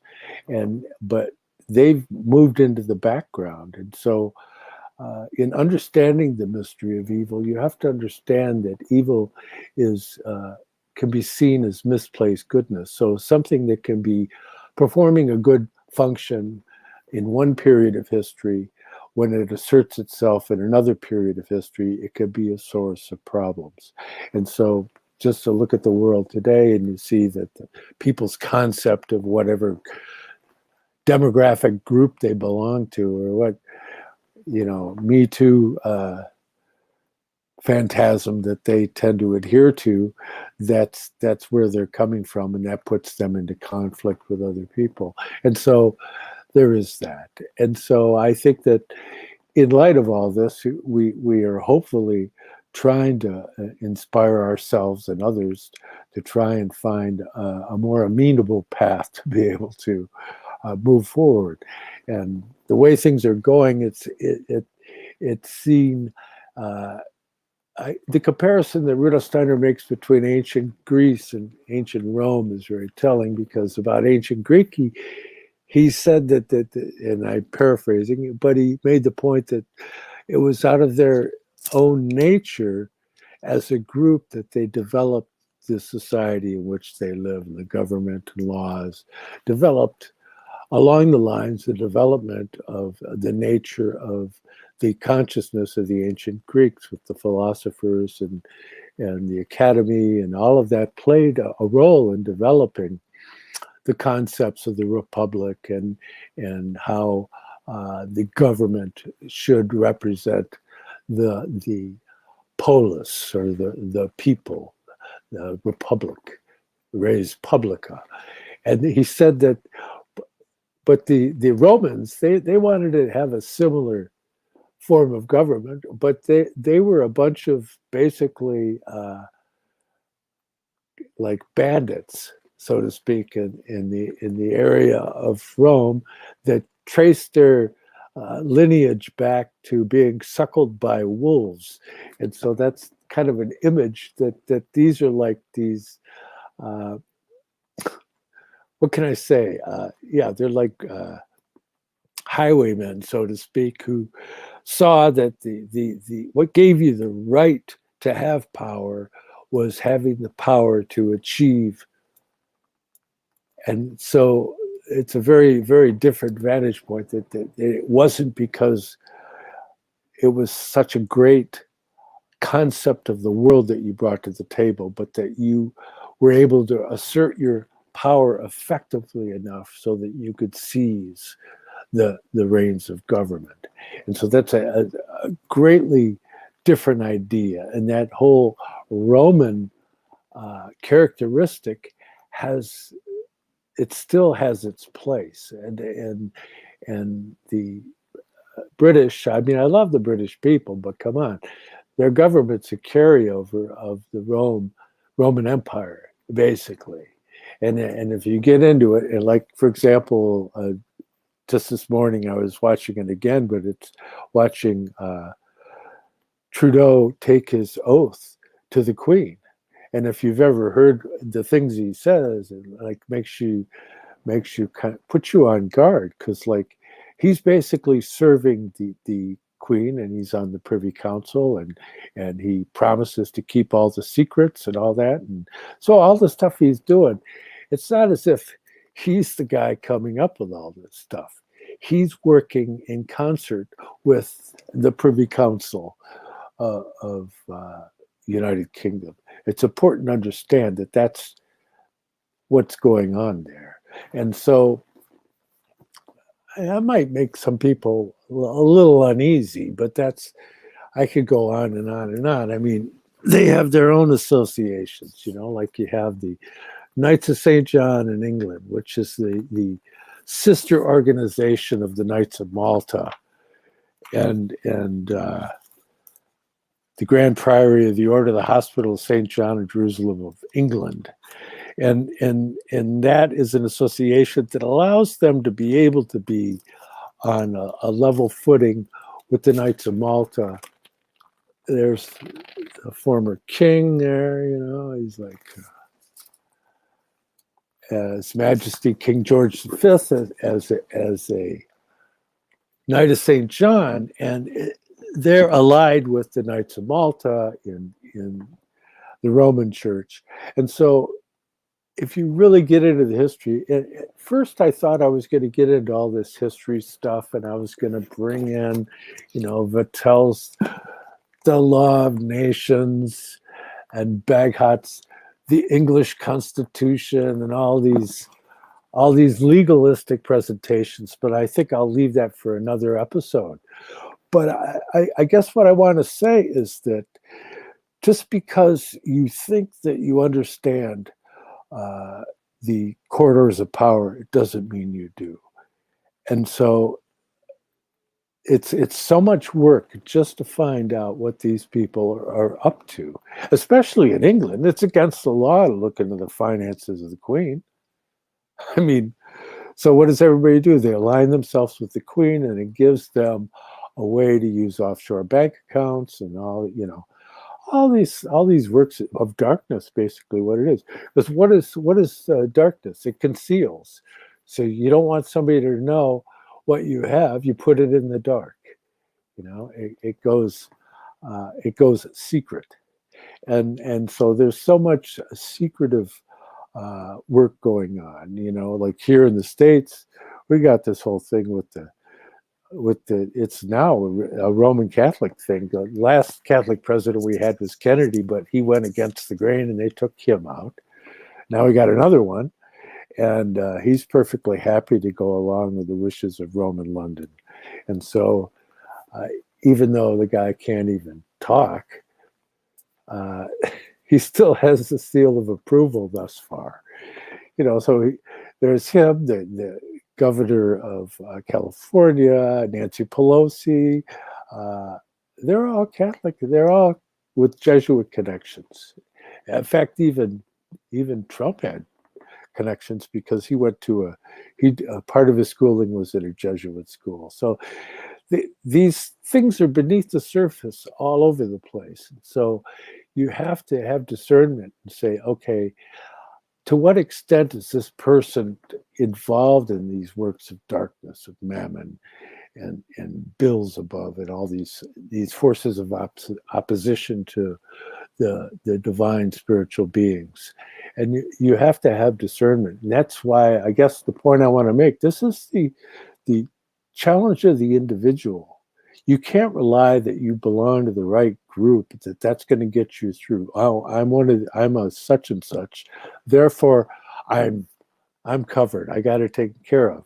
Speaker 1: But they've moved into the background. And so in understanding the mystery of evil, you have to understand that evil can be seen as misplaced goodness. So something that can be performing a good function in one period of history, when it asserts itself in another period of history, it could be a source of problems. And so just to look at the world today, and you see that the people's concept of whatever demographic group they belong to, or what, Me Too phantasm that they tend to adhere to, that's where they're coming from, and that puts them into conflict with other people. And so there is that. And so I think that in light of all this, we are hopefully trying to inspire ourselves and others to try and find a more amenable path to be able to move forward. and the way things are going, it's seen. The comparison that Rudolf Steiner makes between ancient Greece and ancient Rome is very telling, because about ancient Greek, he said that, and I'm paraphrasing, but he made the point that it was out of their own nature as a group that they developed the society in which they live, and the government and laws developed along the lines of development of the nature of the consciousness of the ancient Greeks, with the philosophers and the academy, and all of that played a role in developing the concepts of the republic and how the government should represent the polis, or the people, the republic, res publica. And he said that, but the Romans, they wanted to have a similar form of government, but they were a bunch of basically like bandits, so to speak, in the area of Rome, that traced their lineage back to being suckled by wolves. And so that's kind of an image that these are like these, what can I say? Yeah, they're like highwaymen, so to speak, who saw that the what gave you the right to have power was having the power to achieve. And so it's a very, very different vantage point, that it wasn't because it was such a great concept of the world that you brought to the table, but that you were able to assert your power effectively enough so that you could seize the reins of government. And so that's a greatly different idea. And that whole Roman characteristic still has its place. And the British, I mean, I love the British people, but come on, their government's a carryover of the Roman Empire, basically. And if you get into it, and like, for example, just this morning I was watching it again, but it's watching Trudeau take his oath to the Queen. And if you've ever heard the things he says, it like makes you kind of put you on guard, because like he's basically serving the Queen, and he's on the Privy Council, and he promises to keep all the secrets and all that. And so all the stuff he's doing, it's not as if he's the guy coming up with all this stuff. He's working in concert with the Privy Council of United Kingdom. It's important to understand that that's what's going on there. And so I might make some people a little uneasy, but I could go on and on and on. I mean, they have their own associations, like you have the Knights of St. John in England, which is the sister organization of the Knights of Malta, and the Grand Priory of the Order of the Hospital of St. John in Jerusalem of England. And that is an association that allows them to be able to be on a level footing with the Knights of Malta. There's a former king there, he's like His Majesty King George V as a Knight of St. John, and they're allied with the Knights of Malta in the Roman Church. And so if you really get into the history, at first I thought I was going to get into all this history stuff, and I was going to bring in, Vattel's The Law of Nations and Baghat's The English Constitution and all these legalistic presentations, but I think I'll leave that for another episode. But I guess what I want to say is that just because you think that you understand the corridors of power, it doesn't mean you do. And so it's so much work just to find out what these people are up to, especially in England. It's against the law to look into the finances of the Queen. I mean, So what does everybody do? They align themselves with the queen, and it gives them a way to use offshore bank accounts and all, all these works of darkness, basically what it is. Because what is darkness? It conceals. So you don't want somebody to know what you have. You put it in the dark. It goes secret, and so there's so much secretive work going on. Like here in the States, we got this whole thing with the it's now a Roman Catholic thing. The last Catholic president we had was Kennedy, but he went against the grain and they took him out. Now we got another one, and he's perfectly happy to go along with the wishes of Rome and London. And so even though the guy can't even talk, he still has the seal of approval thus far. So there's him, the governor of California, Nancy Pelosi. They're all Catholic. They're all with Jesuit connections. In fact, even Trump had connections because he went to part of his schooling was at a Jesuit school. So these things are beneath the surface all over the place. So you have to have discernment and say, okay, to what extent is this person involved in these works of darkness, of mammon, and Beelzebub, and all these forces of opposition to the divine spiritual beings? And you have to have discernment. And that's why, I guess, the point I want to make, this is the challenge of the individual. You can't rely that you belong to the right group, that's going to get you through. Oh, I'm a such and such, therefore I'm covered. I got it taken care of.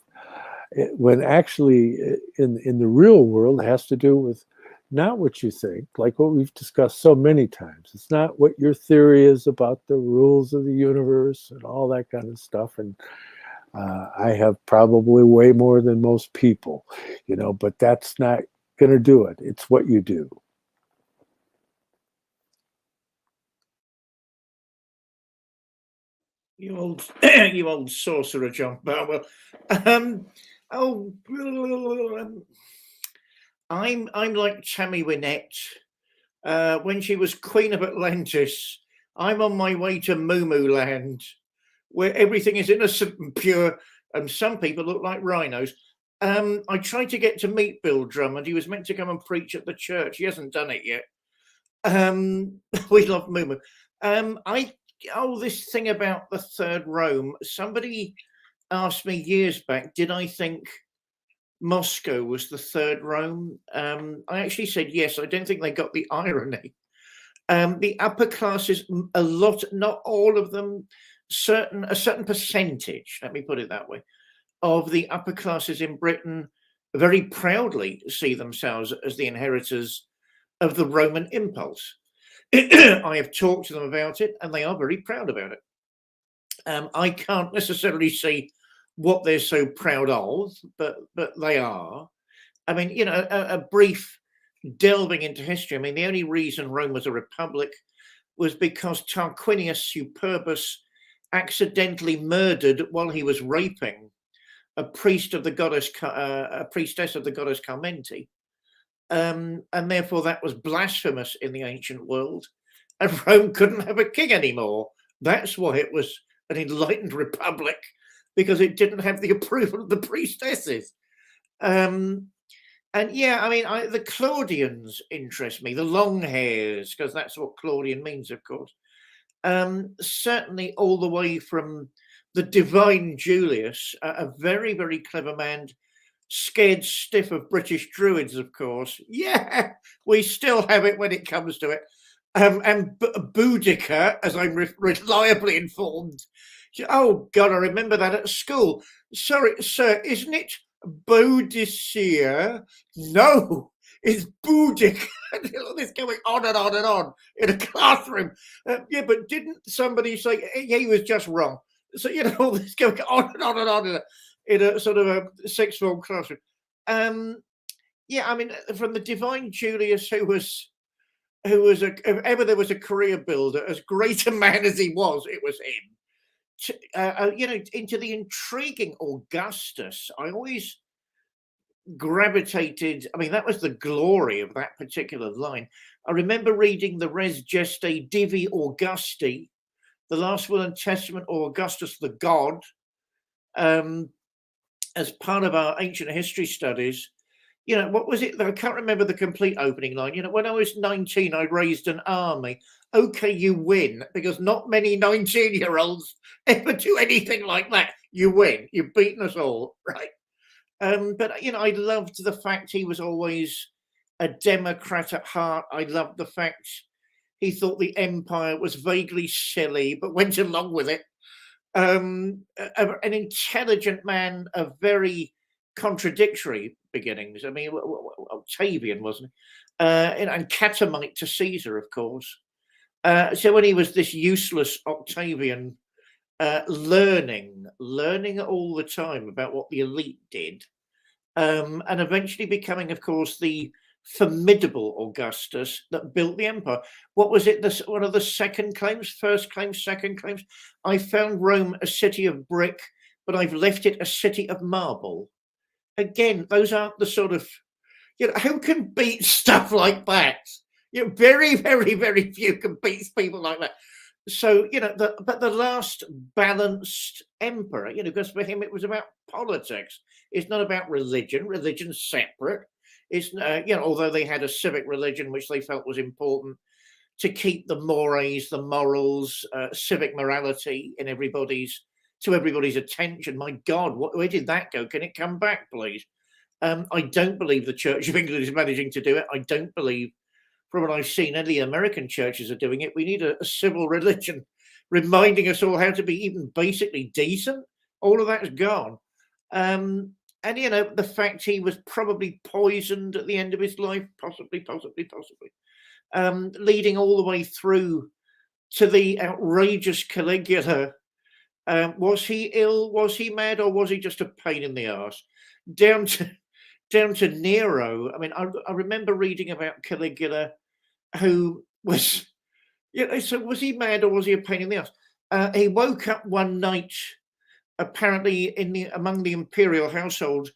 Speaker 1: When actually, in the real world, it has to do with not what you think, like what we've discussed so many times. It's not what your theory is about the rules of the universe and all that kind of stuff. And I have probably way more than most people, but that's not going to do it. It's what you do.
Speaker 2: You old sorcerer, John Barnwell. I'm like Tammy Wynette when she was Queen of Atlantis. I'm on my way to Moo Land, where everything is innocent and pure, and some people look like rhinos. I tried to get to meet Bill Drummond. He was meant to come and preach at the church. He hasn't done it yet. We love Moo. This thing about the Third Rome. Somebody asked me years back, did I think Moscow was the Third Rome? I actually said yes. I don't think they got the irony. The upper classes, a lot, not all of them, a certain percentage, let me put it that way, of the upper classes in Britain very proudly see themselves as the inheritors of the Roman impulse. I have talked to them about it, and they are very proud about it. I can't necessarily see what they're so proud of, but they are. I mean, a brief delving into history. I mean, the only reason Rome was a republic was because Tarquinius Superbus accidentally murdered, while he was raping, a priestess of the goddess Carmenti. And therefore that was blasphemous in the ancient world, and Rome couldn't have a king anymore. That's why it was an enlightened republic, because it didn't have the approval of the priestesses. And yeah, I mean, the Claudians interest me, the long hairs, because that's what Claudian means, of course. Certainly all the way from the divine Julius, a very, very clever man, scared stiff of British druids, of course. Yeah, we still have it when it comes to it. And Boudica, as I'm reliably informed. Oh, God, I remember that at school. Sorry, sir, isn't it Boudicca? No, it's Boudica. This going on and on and on in a classroom. Yeah, but didn't somebody say, yeah, he was just wrong? So, all this going on and on and on in a sort of a sixth form classroom. Yeah, I mean, from the divine Julius, who was if ever there was a career builder, as great a man as he was, it was him. into the intriguing Augustus. I always gravitated. I mean, that was the glory of that particular line. I remember reading the Res Gestae Divi Augusti, the last will and testament of Augustus the god, as part of our ancient history studies. What was it? I can't remember the complete opening line. When I was 19, I raised an army. Okay, you win, because not many 19-year-olds ever do anything like that. You win. You've beaten us all, right? But I loved the fact he was always a Democrat at heart. I loved the fact he thought the empire was vaguely silly, but went along with it. An intelligent man of very contradictory beginnings. I mean, Octavian, wasn't he? And Catamite to Caesar, of course. So when he was this useless Octavian, learning all the time about what the elite did, and eventually becoming, of course, the formidable Augustus that built the empire. What was it? One of the second claims, first claims, second claims. I found Rome a city of brick, but I've left it a city of marble. Again, those aren't the sort of, who can beat stuff like that? Very, very, very few can beat people like that. So, but the last balanced emperor, because for him it was about politics. It's not about religion. Religion's separate. It's, although they had a civic religion, which they felt was important to keep the mores, the morals, civic morality in everybody's attention. My God, where did that go? Can it come back, please? I don't believe the Church of England is managing to do it. I don't believe, from what I've seen, any American churches are doing it. We need a civil religion reminding us all how to be even basically decent. All of that's gone. And, the fact he was probably poisoned at the end of his life, possibly, leading all the way through to the outrageous Caligula. Was he ill? Was he mad? Or was he just a pain in the arse? Down to Nero. I mean, I remember reading about Caligula, who was, so was he mad or was he a pain in the arse? He woke up one night, apparently among the imperial household,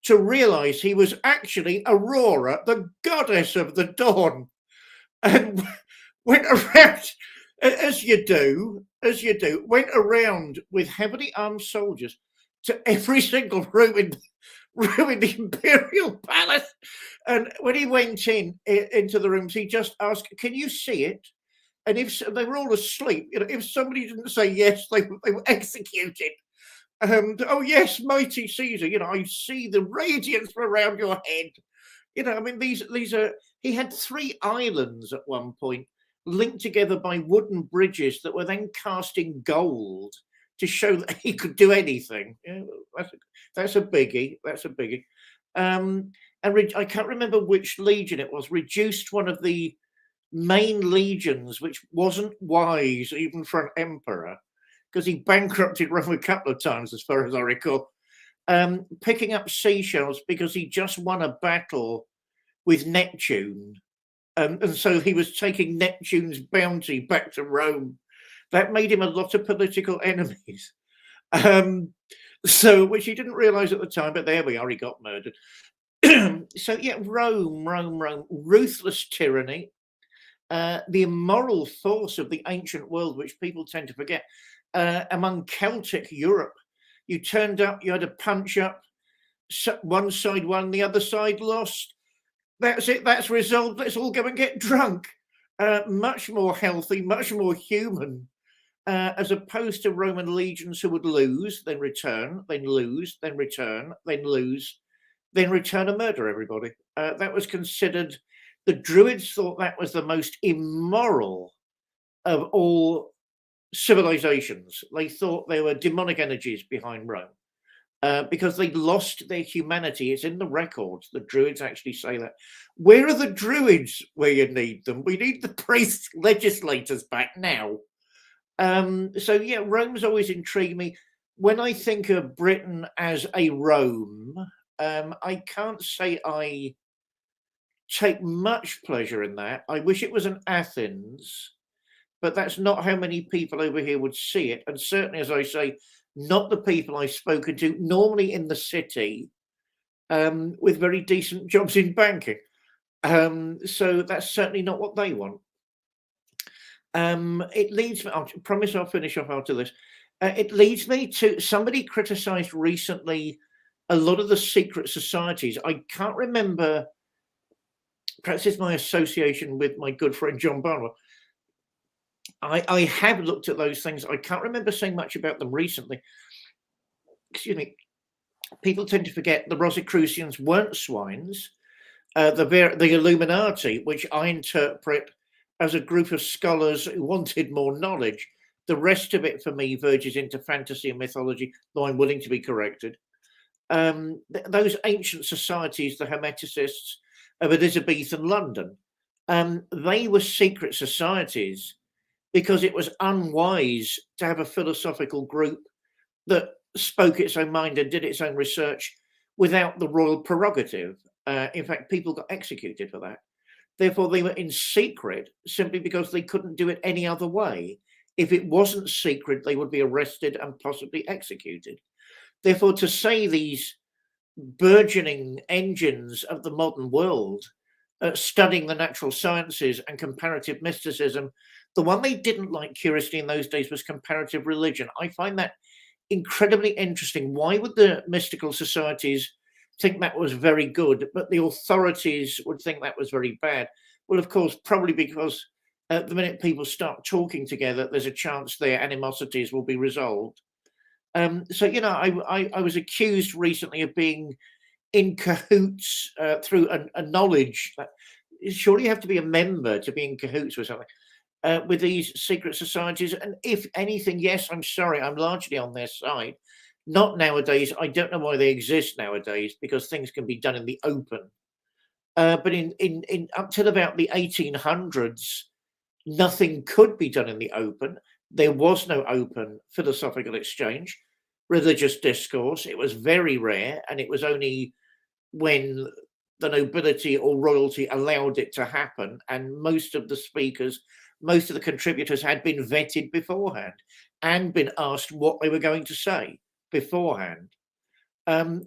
Speaker 2: to realize he was actually Aurora, the goddess of the dawn, and went around, as you do, went around with heavily armed soldiers to every single room in the imperial palace. And when he went into the rooms, he just asked, "Can you see it?" And if they were all asleep, if somebody didn't say yes, they were executed. Oh yes, mighty Caesar, I see the radiance around your head. I mean, these are. He had 3 islands at one point, linked together by wooden bridges that were then cast in gold to show that he could do anything. That's a biggie. And I can't remember which legion it was. Reduced one of the main legions, which wasn't wise even for an emperor, because he bankrupted Rome a couple of times, as far as I recall. Picking up seashells because he just won a battle with Neptune. And so he was taking Neptune's bounty back to Rome. That made him a lot of political enemies. Which he didn't realize at the time, but there we are, he got murdered. So yeah, Rome, ruthless tyranny, the immoral force of the ancient world, which people tend to forget. Among Celtic Europe, you turned up, you had a punch up, one side won, the other side lost. That's it, that's resolved, let's all go and get drunk. Much more healthy, much more human, as opposed to Roman legions who would lose, then return, then lose, then return, then lose, then return and murder everybody. That was considered, the Druids thought that was the most immoral of all civilizations. They thought there were demonic energies behind Rome, because they'd lost their humanity. It's in the records. The Druids actually say that. Where are the Druids where you need them? We need the priests, legislators back now. So yeah, Rome's always intrigued me. When I think of Britain as a Rome, I can't say I take much pleasure in that. I wish it was an Athens. but that's not how many people over here would see it. And certainly, as I say, not the people I've spoken to, normally in the city, with very decent jobs in banking. So that's certainly not what they want. It leads me, I promise I'll finish off after this. It leads me to, somebody criticized recently a lot of the secret societies. I can't remember, perhaps it's my association with my good friend John Barnwell. I have looked at those things. I can't remember saying much about them recently. Excuse me. People tend to forget the Rosicrucians weren't swines. The Illuminati, which I interpret as a group of scholars who wanted more knowledge. The rest of it for me verges into fantasy and mythology, though I'm willing to be corrected. Those ancient societies, the Hermeticists of Elizabethan London, they were secret societies because it was unwise to have a philosophical group that spoke its own mind and did its own research without the royal prerogative. In fact, people got executed for that. Therefore, they were in secret simply because they couldn't do it any other way. If it wasn't secret, they would be arrested and possibly executed. Therefore, to say these burgeoning engines of the modern world, studying the natural sciences and comparative mysticism, the one they didn't like, curiously, in those days was comparative religion. I find that incredibly interesting. Why would the mystical societies think that was very good, but the authorities would think that was very bad? Well, of course, probably because the minute people start talking together, there's a chance their animosities will be resolved. So, you know, I was accused recently of being in cahoots through a knowledge. Surely you have to be a member to be in cahoots with something, with these secret societies. And if anything, yes, I'm sorry, I'm largely on their side. Not nowadays. I don't know why they exist nowadays, because things can be done in the open. But in up till about the 1800s, nothing could be done in the open. There was no open philosophical exchange, religious discourse. It was very rare, and it was only when the nobility or royalty allowed it to happen, and most of the speakers, most of the contributors had been vetted beforehand and been asked what they were going to say beforehand.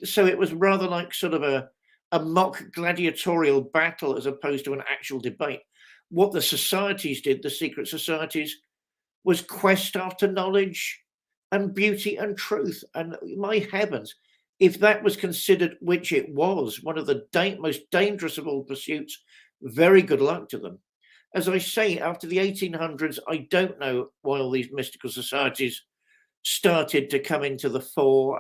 Speaker 2: So it was rather like sort of a mock gladiatorial battle as opposed to an actual debate. What the societies did, the secret societies, was quest after knowledge and beauty and truth. And my heavens, if that was considered, which it was, one of the most dangerous of all pursuits, very good luck to them. As I say, after the 1800s, I don't know why all these mystical societies started to come into the fore,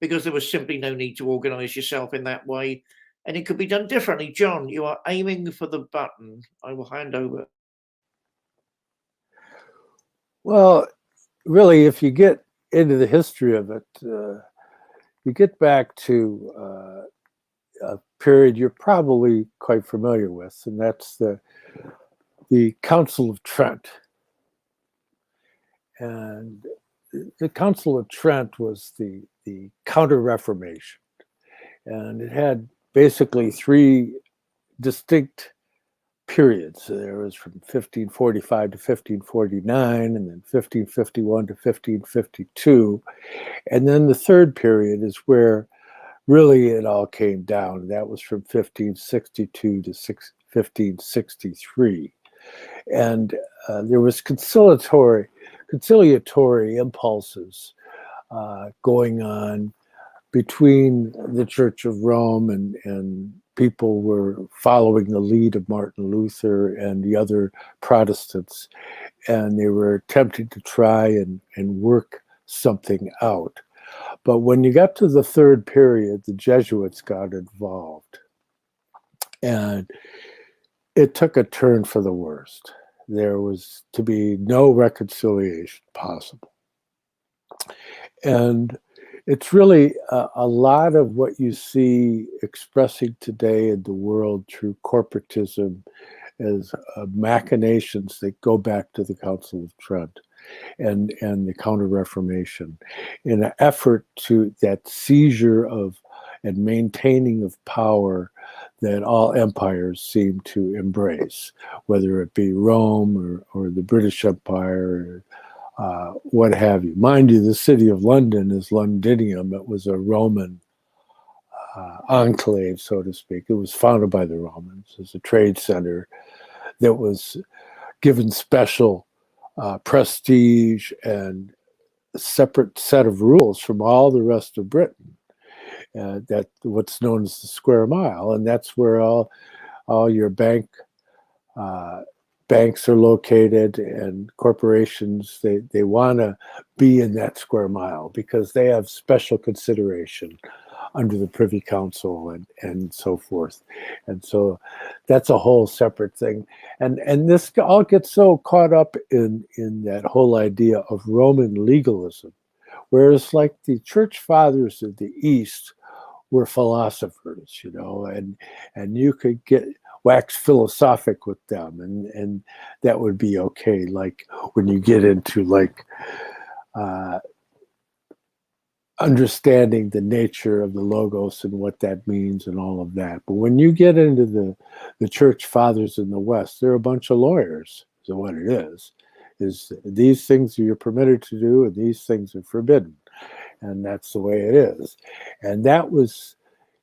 Speaker 2: because there was simply no need to organize yourself in that way, and it could be done differently. John, you are aiming for the button. I will hand over.
Speaker 1: Well, really, if you get into the history of it, you get back to a period you're probably quite familiar with, and that's the Council of Trent. And the Council of Trent was the Counter-Reformation, and it had basically three distinct periods. There was from 1545 to 1549, and then 1551 to 1552. And then the third period is where really it all came down. That was from 1562 to 1563. And there was conciliatory impulses going on between the Church of Rome, and people were following the lead of Martin Luther and the other Protestants, and they were attempting to try and work something out. But when you got to the third period, the Jesuits got involved, and it took a turn for the worst. There was to be no reconciliation possible. And it's really a lot of what you see expressing today in the world through corporatism as machinations that go back to the Council of Trent and the Counter-Reformation, in an effort to that seizure of and maintaining of power that all empires seem to embrace, whether it be Rome or the British Empire, or what have you. Mind you, the city of London is Londinium. It was a Roman enclave, so to speak. It was founded by the Romans as a trade center that was given special prestige and a separate set of rules from all the rest of Britain. That what's known as the square mile, and that's where all your banks are located, and corporations, they want to be in that square mile because they have special consideration under the Privy Council and so forth. And so that's a whole separate thing. And this all gets so caught up in that whole idea of Roman legalism, whereas like the church fathers of the East were philosophers, and you could wax philosophic with them, and that would be okay. Like when you get into like understanding the nature of the logos and what that means and all of that. But when you get into the church fathers in the West, they're a bunch of lawyers. So what it is these things you're permitted to do and these things are forbidden. And that's the way it is. And that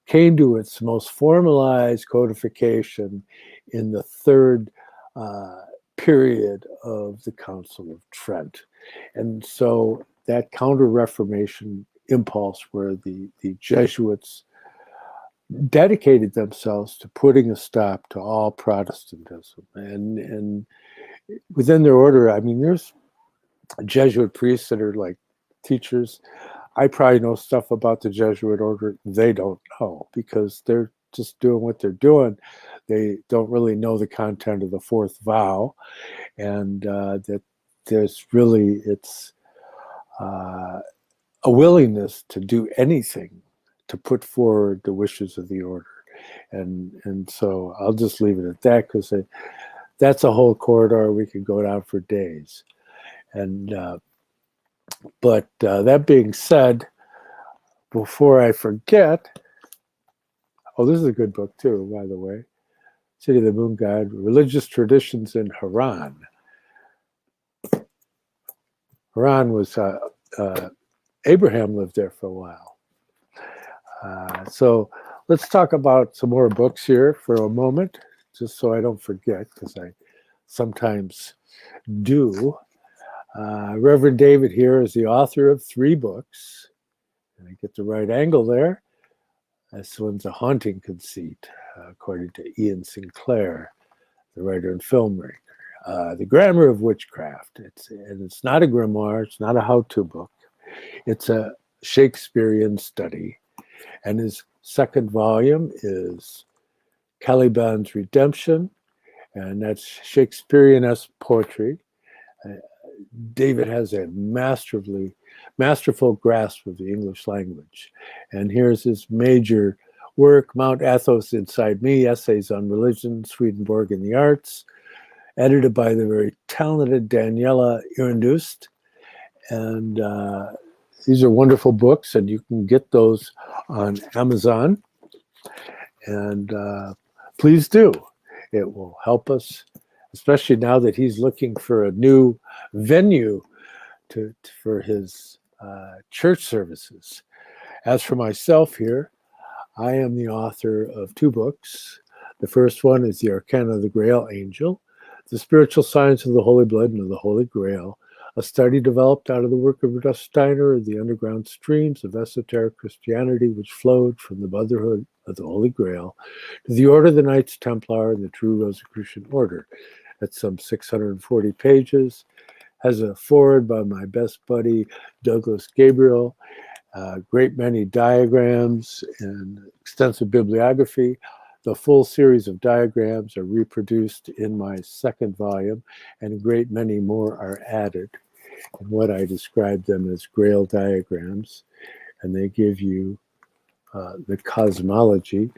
Speaker 1: came to its most formalized codification in the third period of the Council of Trent. And so that Counter-Reformation impulse where the Jesuits dedicated themselves to putting a stop to all Protestantism. And within their order, I mean, there's Jesuit priests that are like teachers. I probably know stuff about the Jesuit order they don't know because they're just doing what they're doing. They don't really know the content of the fourth vow, and that there's really, it's a willingness to do anything to put forward the wishes of the order. And so I'll just leave it at that because that's a whole corridor we could go down for days. And but that being said, before I forget, this is a good book too, by the way. City of the Moon God, Religious Traditions in Haran. Haran was, Abraham lived there for a while. So let's talk about some more books here for a moment, just so I don't forget, because I sometimes do. Reverend David here is the author of 3 books. And I get the right angle there. This one's a haunting conceit, according to Ian Sinclair, the writer and filmmaker. The Grammar of Witchcraft. It's not a grimoire. It's not a how-to book. It's a Shakespearean study. And his second volume is Caliban's Redemption, and that's Shakespearean-esque poetry. David has a masterful grasp of the English language. And here's his major work, Mount Athos Inside Me, Essays on Religion, Swedenborg and the Arts, edited by the very talented Daniela Irndust. And these are wonderful books, and you can get those on Amazon. And please do. It will help us, especially now that he's looking for a new venue for his church services. As for myself here, I am the author of 2 books. The first one is The Arcana of the Grail Angel, The Spiritual Science of the Holy Blood and of the Holy Grail, a study developed out of the work of Rudolf Steiner, the underground streams of esoteric Christianity which flowed from the motherhood of the Holy Grail to the Order of the Knights Templar and the True Rosicrucian Order. That's some 640 pages. Has a foreword by my best buddy, Douglas Gabriel, a great many diagrams and extensive bibliography. The full series of diagrams are reproduced in my second volume, and a great many more are added. And what I describe them as Grail diagrams, and they give you the cosmology,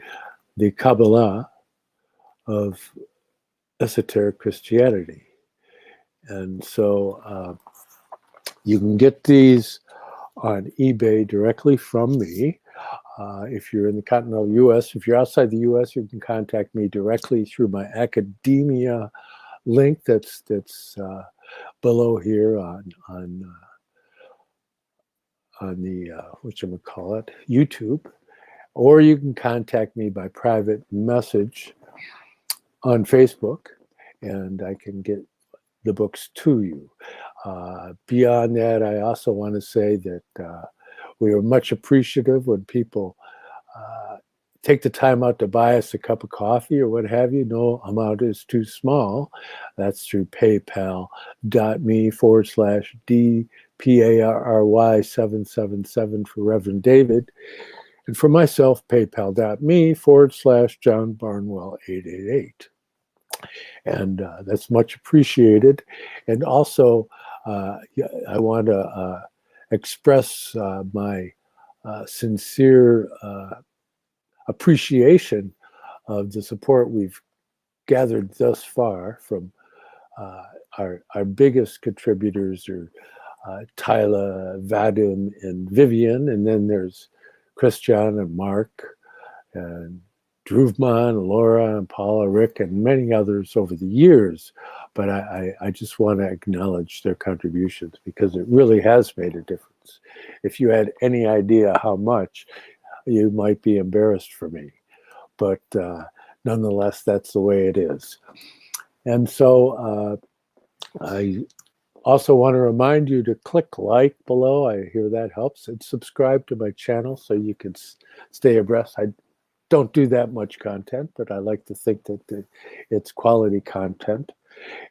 Speaker 1: the Kabbalah of esoteric Christianity. And so you can get these on eBay directly from me. If you're in the continental U.S., if you're outside the U.S., you can contact me directly through my academia link that's below here on the whatchamacallit, YouTube, or you can contact me by private message on Facebook, and I can get the books to you. Beyond that, I also want to say that we are much appreciative when people take the time out to buy us a cup of coffee or what have you. No amount is too small. That's through paypal.me/DPARRY777 for Reverend David. And for myself, paypal.me/John Barnwell 888. And that's much appreciated. And also, I want to express my sincere appreciation of the support we've gathered thus far from our biggest contributors are Tyler, Vadim, and Vivian, and then there's Christian and Mark and Druvman, Laura, and Paula, Rick, and many others over the years. But I just want to acknowledge their contributions because it really has made a difference. If you had any idea how much, you might be embarrassed for me. But nonetheless, that's the way it is. And so I also want to remind you to click like below. I hear that helps. And subscribe to my channel so you can stay abreast. I don't do that much content, but I like to think that it's quality content.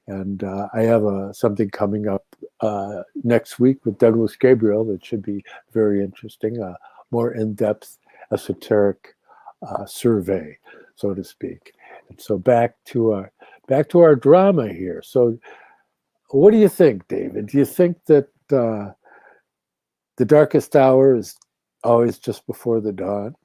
Speaker 1: And I have something coming up next week with Douglas Gabriel that should be very interesting, a more in-depth esoteric survey, so to speak. And so back to our drama here. So what do you think, David? Do you think that the darkest hour is always just before the dawn?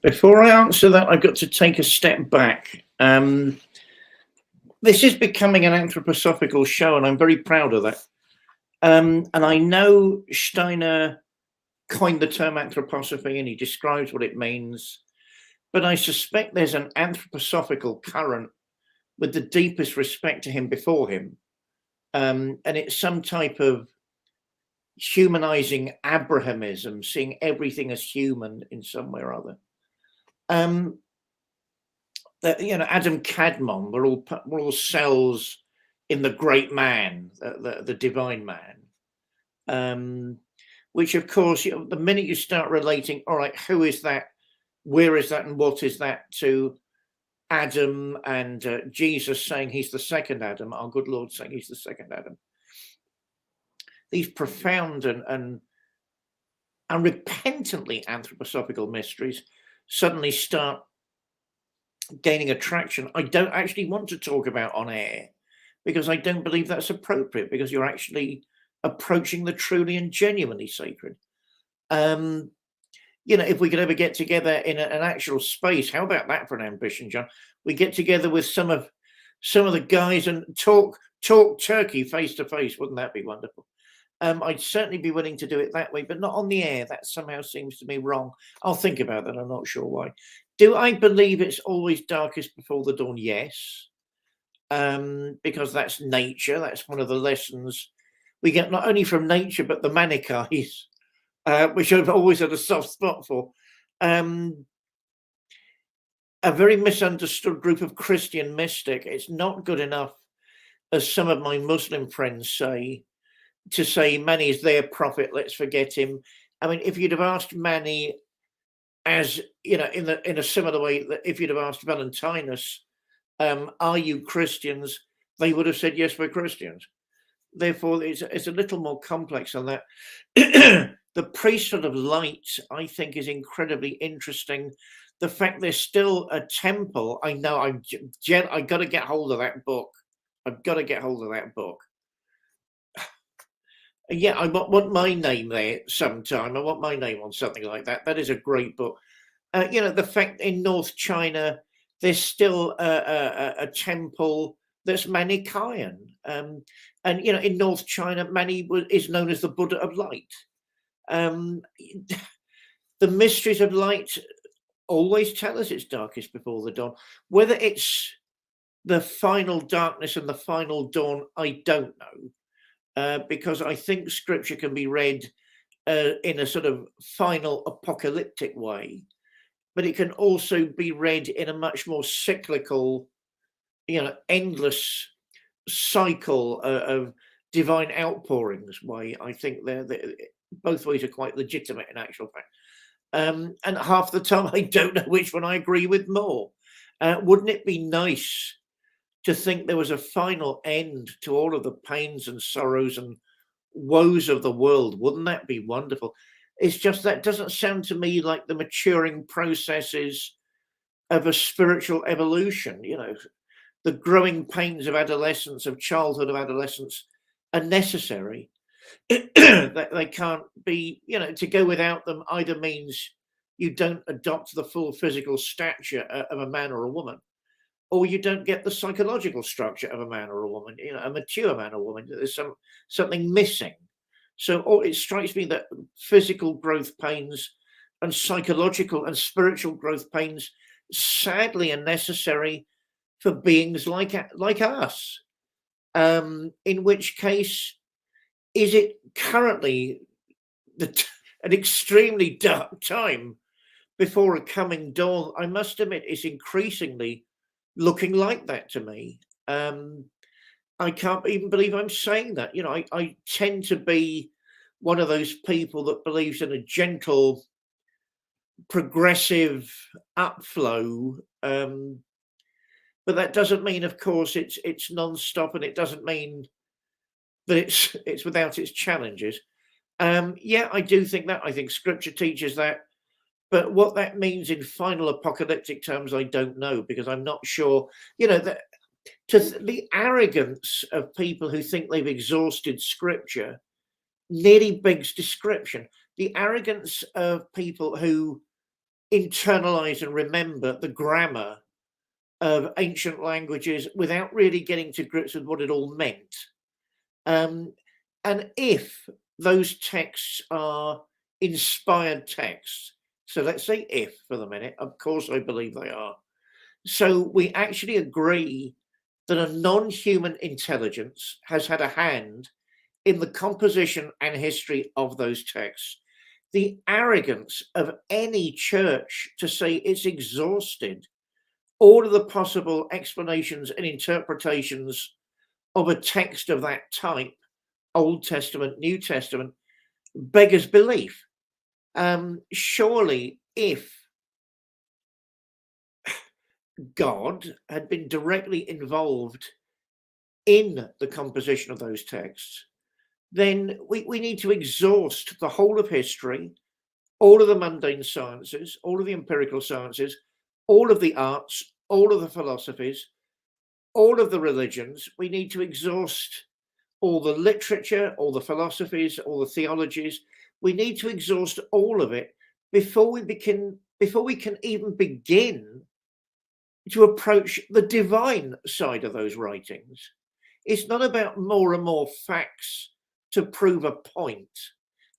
Speaker 2: Before I answer that, I've got to take a step back. This is becoming an anthroposophical show, and I'm very proud of that. And I know Steiner coined the term anthroposophy, and he describes what it means. But I suspect there's an anthroposophical current with the deepest respect to him before him. And it's some type of humanizing Abrahamism, seeing everything as human in some way or other. Adam Kadmon, we're all cells in the great man, the divine man. Which, of course, the minute you start relating, all right, who is that? Where is that? And what is that to Adam and Jesus saying he's the second Adam, our good Lord saying he's the second Adam? These profound and repentantly anthroposophical mysteries suddenly start gaining attraction. I don't actually want to talk about on air because I don't believe that's appropriate, because you're actually approaching the truly and genuinely sacred. If we could ever get together in an actual space, how about that for an ambition, John? We get together with some of the guys and talk turkey face to face. Wouldn't that be wonderful? I'd certainly be willing to do it that way, but not on the air. That somehow seems to me wrong. I'll think about that. I'm not sure why. Do I believe it's always darkest before the dawn? Yes. Because that's nature. That's one of the lessons we get not only from nature, but the Manichaeis, which I've always had a soft spot for. A very misunderstood group of Christian mystic. It's not good enough, as some of my Muslim friends say, to say Mani is their prophet, let's forget him. I mean, if you'd have asked Mani, as in a similar way that if you'd have asked Valentinus, are you Christians, they would have said, yes, we're Christians. Therefore, it's a little more complex than that. The priesthood of light, I think, is incredibly interesting. The fact there's still a temple, I know I've got to get hold of that book. Yeah, I want my name there sometime. I want my name on something like that. That is a great book. The fact in North China, there's still a temple that's Manichaean. And you know, in North China, Mani is known as the Buddha of light. The mysteries of light always tell us it's darkest before the dawn. Whether it's the final darkness and the final dawn, I don't know, because I think scripture can be read in a sort of final apocalyptic way, but it can also be read in a much more cyclical, you know, endless cycle of divine outpourings way. I think they're both ways are quite legitimate in actual fact. And half the time I don't know which one I agree with more. Wouldn't it be nice to think there was a final end to all of the pains and sorrows and woes of the world? Wouldn't that be wonderful? It's just that doesn't sound to me like the maturing processes of a spiritual evolution. You know, the growing pains of adolescence, of childhood, of adolescence are necessary. That they can't be, you know, to go without them either means you don't adopt the full physical stature of a man or a woman, or you don't get the psychological structure of a man or a woman, you know, a mature man or woman. There's something missing. So it strikes me that physical growth pains and psychological and spiritual growth pains sadly are necessary for beings like us. In which case, is it currently an extremely dark time before a coming dawn? I must admit, it's increasingly looking like that to me. I can't even believe I'm saying that. You know, I tend to be one of those people that believes in a gentle, progressive upflow. But that doesn't mean, of course, it's non-stop, and it doesn't mean that it's without its challenges. Yeah, I do think that. I think scripture teaches that. But what that means in final apocalyptic terms, I don't know, because I'm not sure, you know, that the arrogance of people who think they've exhausted scripture nearly begs description. The arrogance of people who internalize and remember the grammar of ancient languages without really getting to grips with what it all meant. And if those texts are inspired texts, so let's say if for the minute, of course I believe they are. So we actually agree that a non-human intelligence has had a hand in the composition and history of those texts. The arrogance of any church to say it's exhausted all of the possible explanations and interpretations of a text of that type, Old Testament, New Testament, beggars belief. Surely if God had been directly involved in the composition of those texts, then we need to exhaust the whole of history, all of the mundane sciences, all of the empirical sciences, all of the arts, all of the philosophies, all of the religions. We need to exhaust all the literature, all the philosophies, all the theologies. We need to exhaust all of it before we can even begin to approach the divine side of those writings. It's not about more and more facts to prove a point.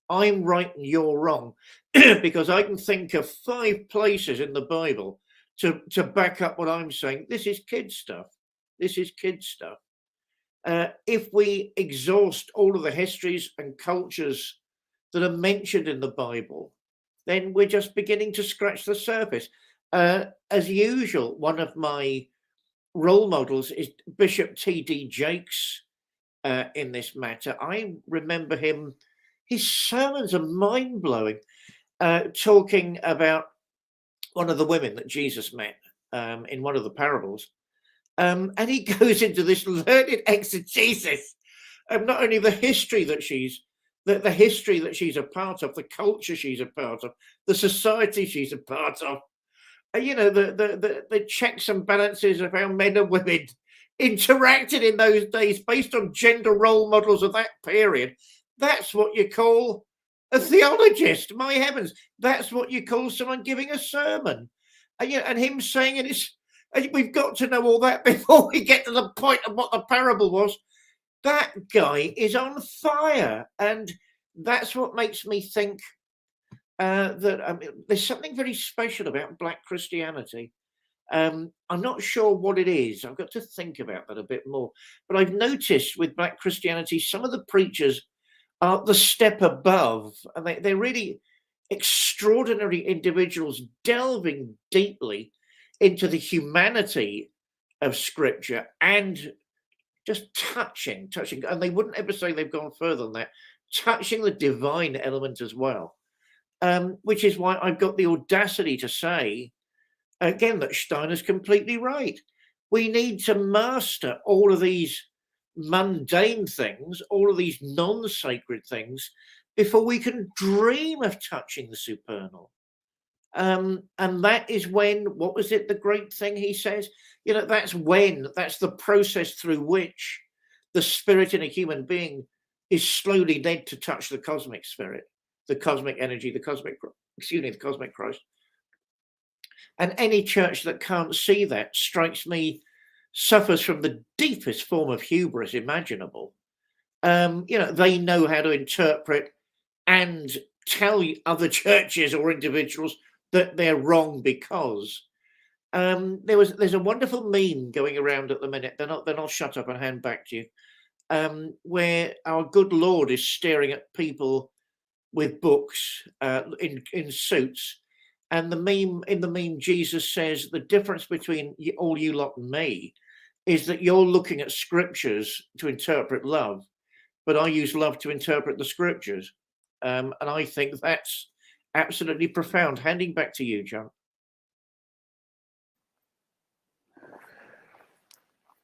Speaker 2: I'm right and you're wrong, because I can think of 5 places in the Bible to back up what I'm saying. This is kid stuff. This is kid stuff. If we exhaust all of the histories and cultures that are mentioned in the Bible, then we're just beginning to scratch the surface. As usual, one of my role models is Bishop T.D. Jakes in this matter. I remember him, his sermons are mind-blowing, talking about one of the women that Jesus met in one of the parables. And he goes into this learned exegesis of not only the history that she's the history that she's a part of, the culture she's a part of, the society she's a part of, you know, the checks and balances of how men and women interacted in those days based on gender role models of that period. That's what you call a theologist. My heavens, that's what you call someone giving a sermon. And him saying in We've got to know all that before we get to the point of what the parable was. That guy is on fire, and that's what makes me think that there's something very special about Black Christianity. I'm not sure what it is. I've got to think about that a bit more. But I've noticed with Black Christianity, some of the preachers are the step above, and they're really extraordinary individuals delving deeply into the humanity of Scripture and just touching, and they wouldn't ever say they've gone further than that, touching the divine element as well. Which is why I've got the audacity to say, again, that Steiner's completely right. We need to master all of these mundane things, all of these non-sacred things, before we can dream of touching the supernal. And that is when, what was it, the great thing he says? That's the process through which the spirit in a human being is slowly led to touch the cosmic spirit, the cosmic energy, the cosmic Christ. And any church that can't see that, strikes me, suffers from the deepest form of hubris imaginable. They know how to interpret and tell other churches or individuals that they're wrong because there's a wonderful meme going around at the minute. Then I'll shut up and hand back to you. Where our good Lord is staring at people with books in suits, and in the meme Jesus says the difference between all you lot and me is that you're looking at scriptures to interpret love, but I use love to interpret the scriptures. And I think that's absolutely profound. Handing back to you, John.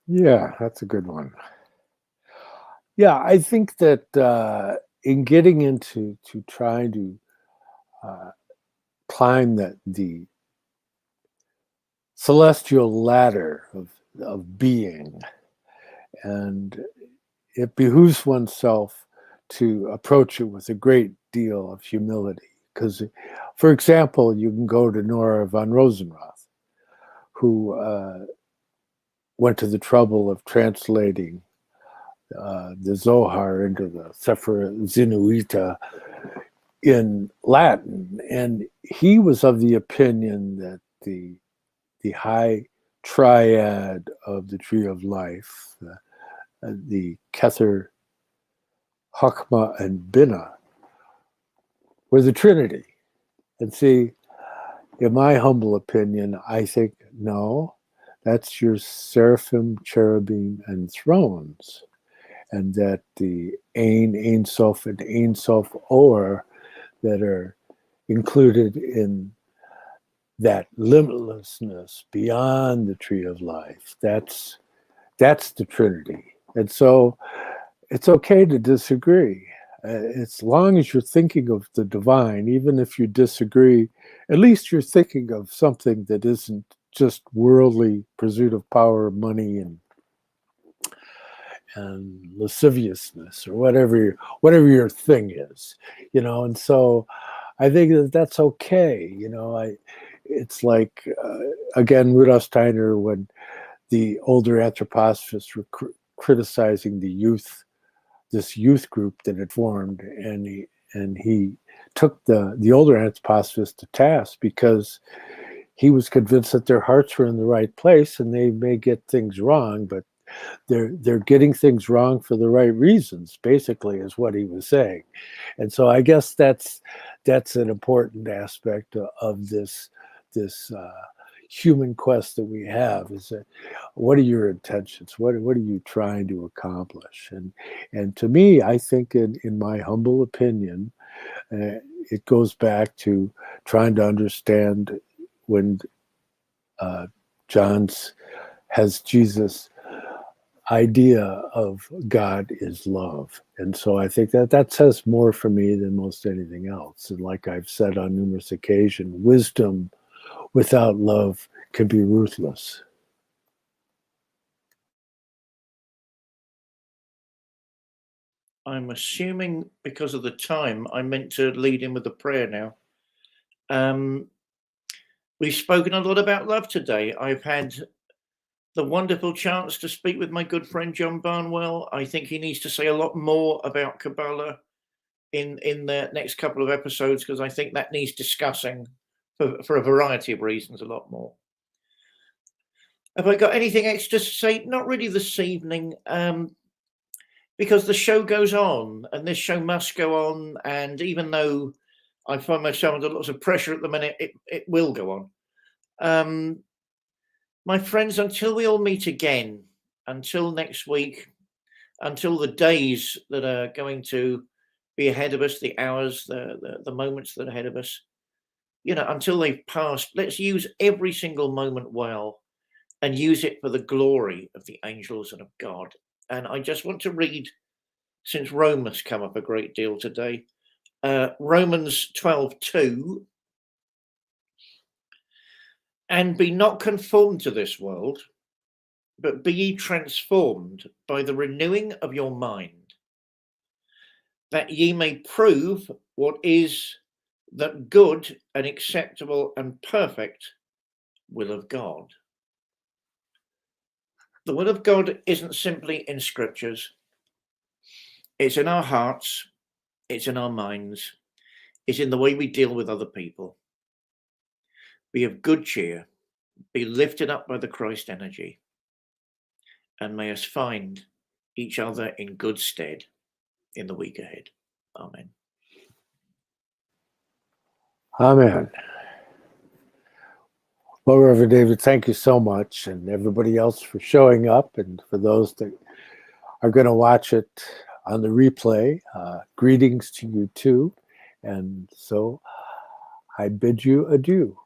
Speaker 1: Yeah, that's a good one. Yeah, I think that in getting into trying to climb the celestial ladder of being, and it behooves oneself to approach it with a great deal of humility. Because, for example, you can go to Nora von Rosenroth, who went to the trouble of translating the Zohar into the Sefer Zinuita in Latin, and he was of the opinion that the high triad of the tree of life, the Kether, Chokmah, and Binah, were the Trinity. And see, in my humble opinion, I think, no, that's your seraphim, cherubim, and thrones. And that the Ein Sof, and Ein Sof Or that are included in that limitlessness beyond the tree of life, that's the Trinity. And so it's okay to disagree. As long as you're thinking of the divine, even if you disagree, at least you're thinking of something that isn't just worldly pursuit of power, money, and lasciviousness, or whatever your thing is, and so I think that's okay. It's like, again, Rudolf Steiner, when the older anthroposophists were criticizing this youth group that had formed, and he took the older anthroposophists to task because he was convinced that their hearts were in the right place, and they may get things wrong, but they're getting things wrong for the right reasons, basically, is what he was saying. And so I guess that's an important aspect of this human quest that we have, is that what are your intentions? What are you trying to accomplish? And to me, I think in my humble opinion, it goes back to trying to understand when John has Jesus' idea of God is love. And so I think that says more for me than most anything else. And like I've said on numerous occasions, wisdom without love can be ruthless.
Speaker 2: I'm assuming because of the time, I meant to lead in with a prayer now. We've spoken a lot about love today. I've had the wonderful chance to speak with my good friend John Barnwell. I think he needs to say a lot more about Kabbalah in the next couple of episodes, because I think that needs discussing for a variety of reasons a lot more. Have I got anything extra to say? Not really this evening, because the show goes on, and this show must go on. And even though I find myself under lots of pressure at the minute, it will go on. My friends, until we all meet again, until next week, until the days that are going to be ahead of us, the hours, the moments that are ahead of us, until they've passed, let's use every single moment well and use it for the glory of the angels and of God. And I just want to read, since Rome has come up a great deal today, Romans 12:2. And be not conformed to this world, but be ye transformed by the renewing of your mind, that ye may prove what is that good and acceptable and perfect will of God. The will of God isn't simply in scriptures. It's in our hearts. It's in our minds. It's in the way we deal with other people. Be of good cheer. Be lifted up by the Christ energy. And may us find each other in good stead in the week ahead. Amen.
Speaker 1: Amen. Well, Reverend David, thank you so much, and everybody else for showing up, and for those that are going to watch it on the replay, greetings to you too. And so I bid you adieu.